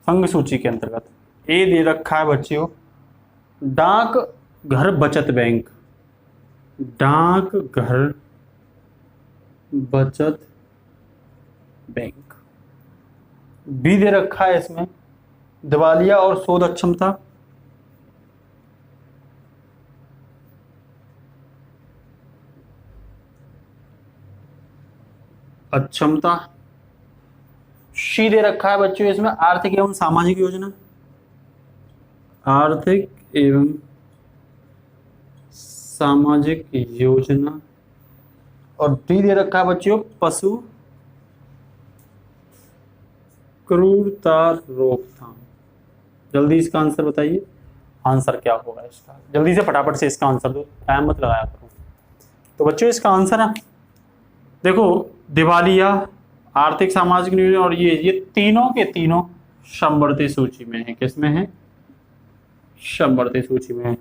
संघ सूची के अंतर्गत ए दे रखा है बच्चों डाक घर बचत बैंक, डाक घर बचत बैंक। बी दे रखा है इसमें दिवालिया और शोध अक्षमता, अक्षमता। सी दे रखा है बच्चों इसमें आर्थिक एवं सामाजिक योजना, आर्थिक एवं सामाजिक योजना। और डी दे रखा है बच्चों पशु क्रूरता रोकथाम। जल्दी इसका आंसर बताइए, आंसर क्या होगा इसका? जल्दी से फटाफट से इसका आंसर दो, टाइम मत लगाया करो। तो बच्चों इसका आंसर है, देखो दिवालिया, आर्थिक सामाजिक नियोजन और ये तीनों के तीनों समवर्ती सूची में है। किसमें है? समवर्ती सूची में है।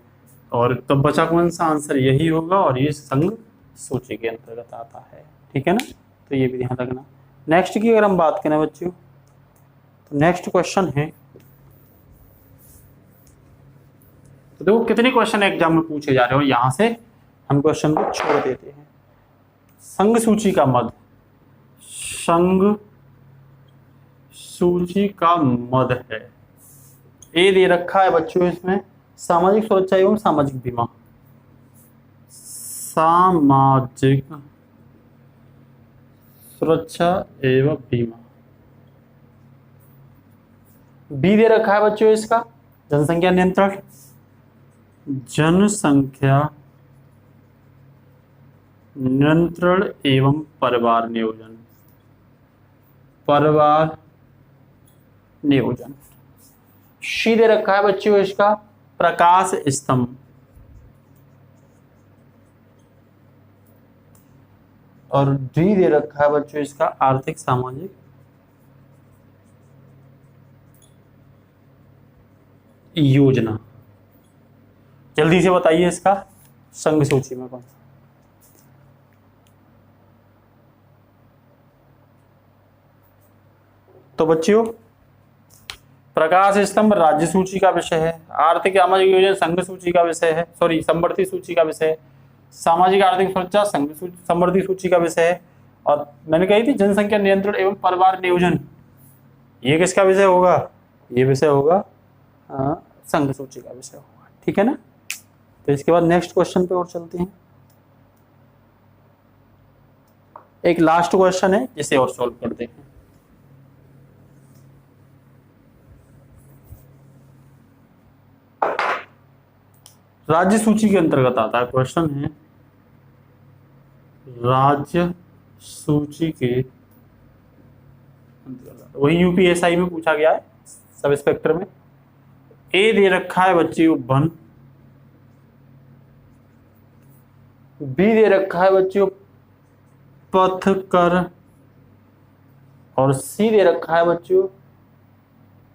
और तब बचा कौन सा आंसर? यही होगा, और ये संघ सूची के अंतर्गत आता है, ठीक है ना। तो ये भी ध्यान रखना। नेक्स्ट की अगर हम बात करें बच्चों, तो नेक्स्ट क्वेश्चन है, तो देखो कितने क्वेश्चन एग्जाम में पूछे जा रहे हो, यहां से हम क्वेश्चन को छोड़ देते हैं। संघ सूची का मद, संघ सूची का मद है। ए दे रखा है बच्चों इसमें सामाजिक सुरक्षा एवं सामाजिक बीमा, सामाजिक सुरक्षा एवं बीमा। बी दे रखा है बच्चों इसका जनसंख्या नियंत्रण, जनसंख्या नियंत्रण एवं परिवार नियोजन। परिवार नियोजन सीधे रखा है बच्चों इसका प्रकाश स्तंभ, और डी दे रखा है बच्चों इसका आर्थिक सामाजिक योजना। जल्दी से बताइए इसका संघ सूची में कौन सा? तो बच्चों प्रकाश स्तंभ राज्य सूची का विषय है, आर्थिक सामाजिक योजना संघ सूची का विषय है, सॉरी समवर्ती सूची का विषय है, सामाजिक आर्थिक सुरक्षा संघ समवर्ती सूची का विषय है, और मैंने कही थी जनसंख्या नियंत्रण एवं परिवार नियोजन, ये किसका विषय होगा? ये विषय होगा संघ सूची का विषय होगा। ठीक है ना? तो इसके बाद नेक्स्ट क्वेश्चन पे और चलते हैं। एक लास्ट क्वेश्चन है जिसे और सॉल्व करते हैं। राज्य सूची के अंतर्गत आता है क्वेश्चन है, राज्य सूची के वही यूपीएसआई में पूछा गया है सब इंस्पेक्टर में। ए दे रखा है बच्चे वन, बी दे रखा है बच्चों पथकर, और सी दे रखा है बच्चों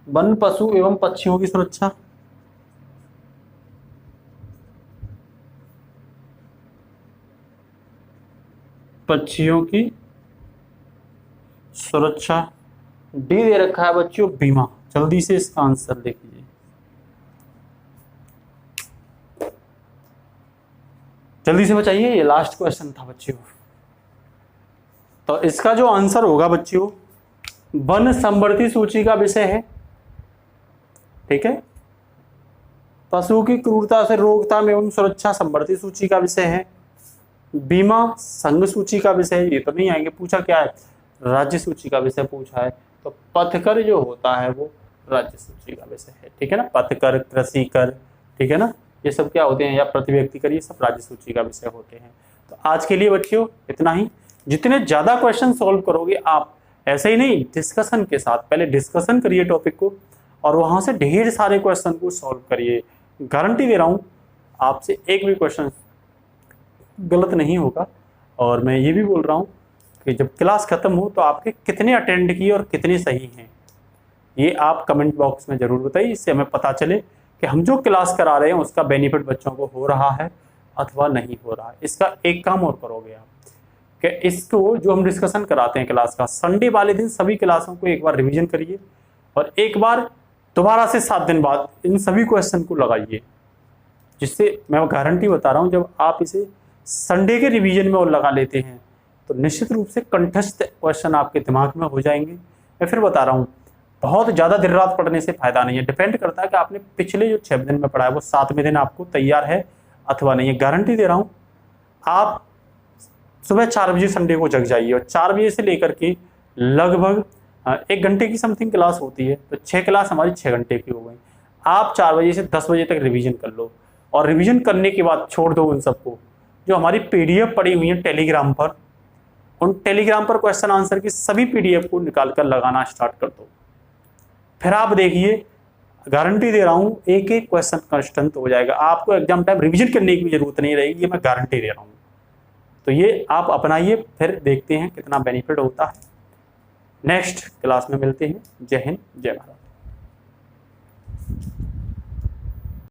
वन पशु एवं पक्षियों की सुरक्षा। पक्षियों की सुरक्षा। डी दे रखा है बच्चों बीमा। जल्दी से इसका आंसर देखिए। जल्दी से बताइए, ये लास्ट क्वेश्चन था बच्चों। तो इसका जो आंसर होगा बच्चों वन समवर्ती सूची का विषय है। ठीक है, पशु की क्रूरता से रोकथाम एवं सुरक्षा समवर्ती सूची का विषय है। बीमा संघ सूची का विषय है, ये तो नहीं आएंगे। पूछा क्या है? राज्य सूची का विषय पूछा है। तो पथकर जो होता है वो राज्य सूची का विषय है। ठीक है ना, पथकर, कृषि कर, ठीक है ना, ये सब क्या होते हैं, या प्रति व्यक्ति कर, ये सब राज्य सूची का विषय होते हैं। तो आज के लिए बच्चों इतना ही। जितने ज्यादा क्वेश्चन सॉल्व करोगे आप, ऐसे ही नहीं डिस्कशन के साथ, पहले डिस्कशन करिए टॉपिक को और वहां से ढेर सारे क्वेश्चन को सॉल्व करिए। गारंटी दे रहा हूं आपसे एक भी क्वेश्चन गलत नहीं होगा। और मैं ये भी बोल रहा हूँ कि जब क्लास खत्म हो तो आपके कितने अटेंड किए और कितने सही हैं, ये आप कमेंट बॉक्स में जरूर बताइए। इससे हमें पता चले कि हम जो क्लास करा रहे हैं उसका बेनिफिट बच्चों को हो रहा है अथवा नहीं हो रहा है। इसका एक काम और करोगे आप कि इसको जो हम डिस्कशन कराते हैं क्लास का, संडे वाले दिन सभी क्लासों को एक बार रिवीजन करिए और एक बार दोबारा से 7 दिन बाद इन सभी क्वेश्चन को लगाइए। जिससे मैं गारंटी बता रहा हूँ, जब आप इसे संडे के रिवीजन में और लगा लेते हैं तो निश्चित रूप से कंठस्थ क्वेश्चन आपके दिमाग में हो जाएंगे। मैं फिर बता रहा हूँ, बहुत ज़्यादा देर रात पढ़ने से फायदा नहीं है। डिपेंड करता है कि आपने पिछले जो 6 दिन में पढ़ा है वो 7वें दिन आपको तैयार है अथवा नहीं है। गारंटी दे रहा हूँ, आप सुबह 4 बजे संडे को जग जाइए और 4 बजे से लेकर के लगभग 1 घंटे की समथिंग क्लास होती है, तो 6 क्लास हमारी 6 घंटे की हो गई। आप 4 बजे से 10 बजे तक रिवीजन कर लो और रिवीजन करने के बाद छोड़ दो उन सबको। जो हमारी पीडीएफ पड़ी हुई है टेलीग्राम पर, उन टेलीग्राम पर क्वेश्चन आंसर की सभी पीडीएफ को निकाल कर लगाना स्टार्ट कर दो। फिर आप देखिए, गारंटी दे रहा हूँ एक एक क्वेश्चन कंस्टेंट हो जाएगा। आपको एग्जाम टाइम रिवीजन करने की भी जरूरत नहीं रहेगी, ये मैं गारंटी दे रहा हूँ। तो ये आप अपनाइए, फिर देखते हैं कितना बेनिफिट होता है। नेक्स्ट क्लास में मिलते हैं। जय हिंद, जय भारत।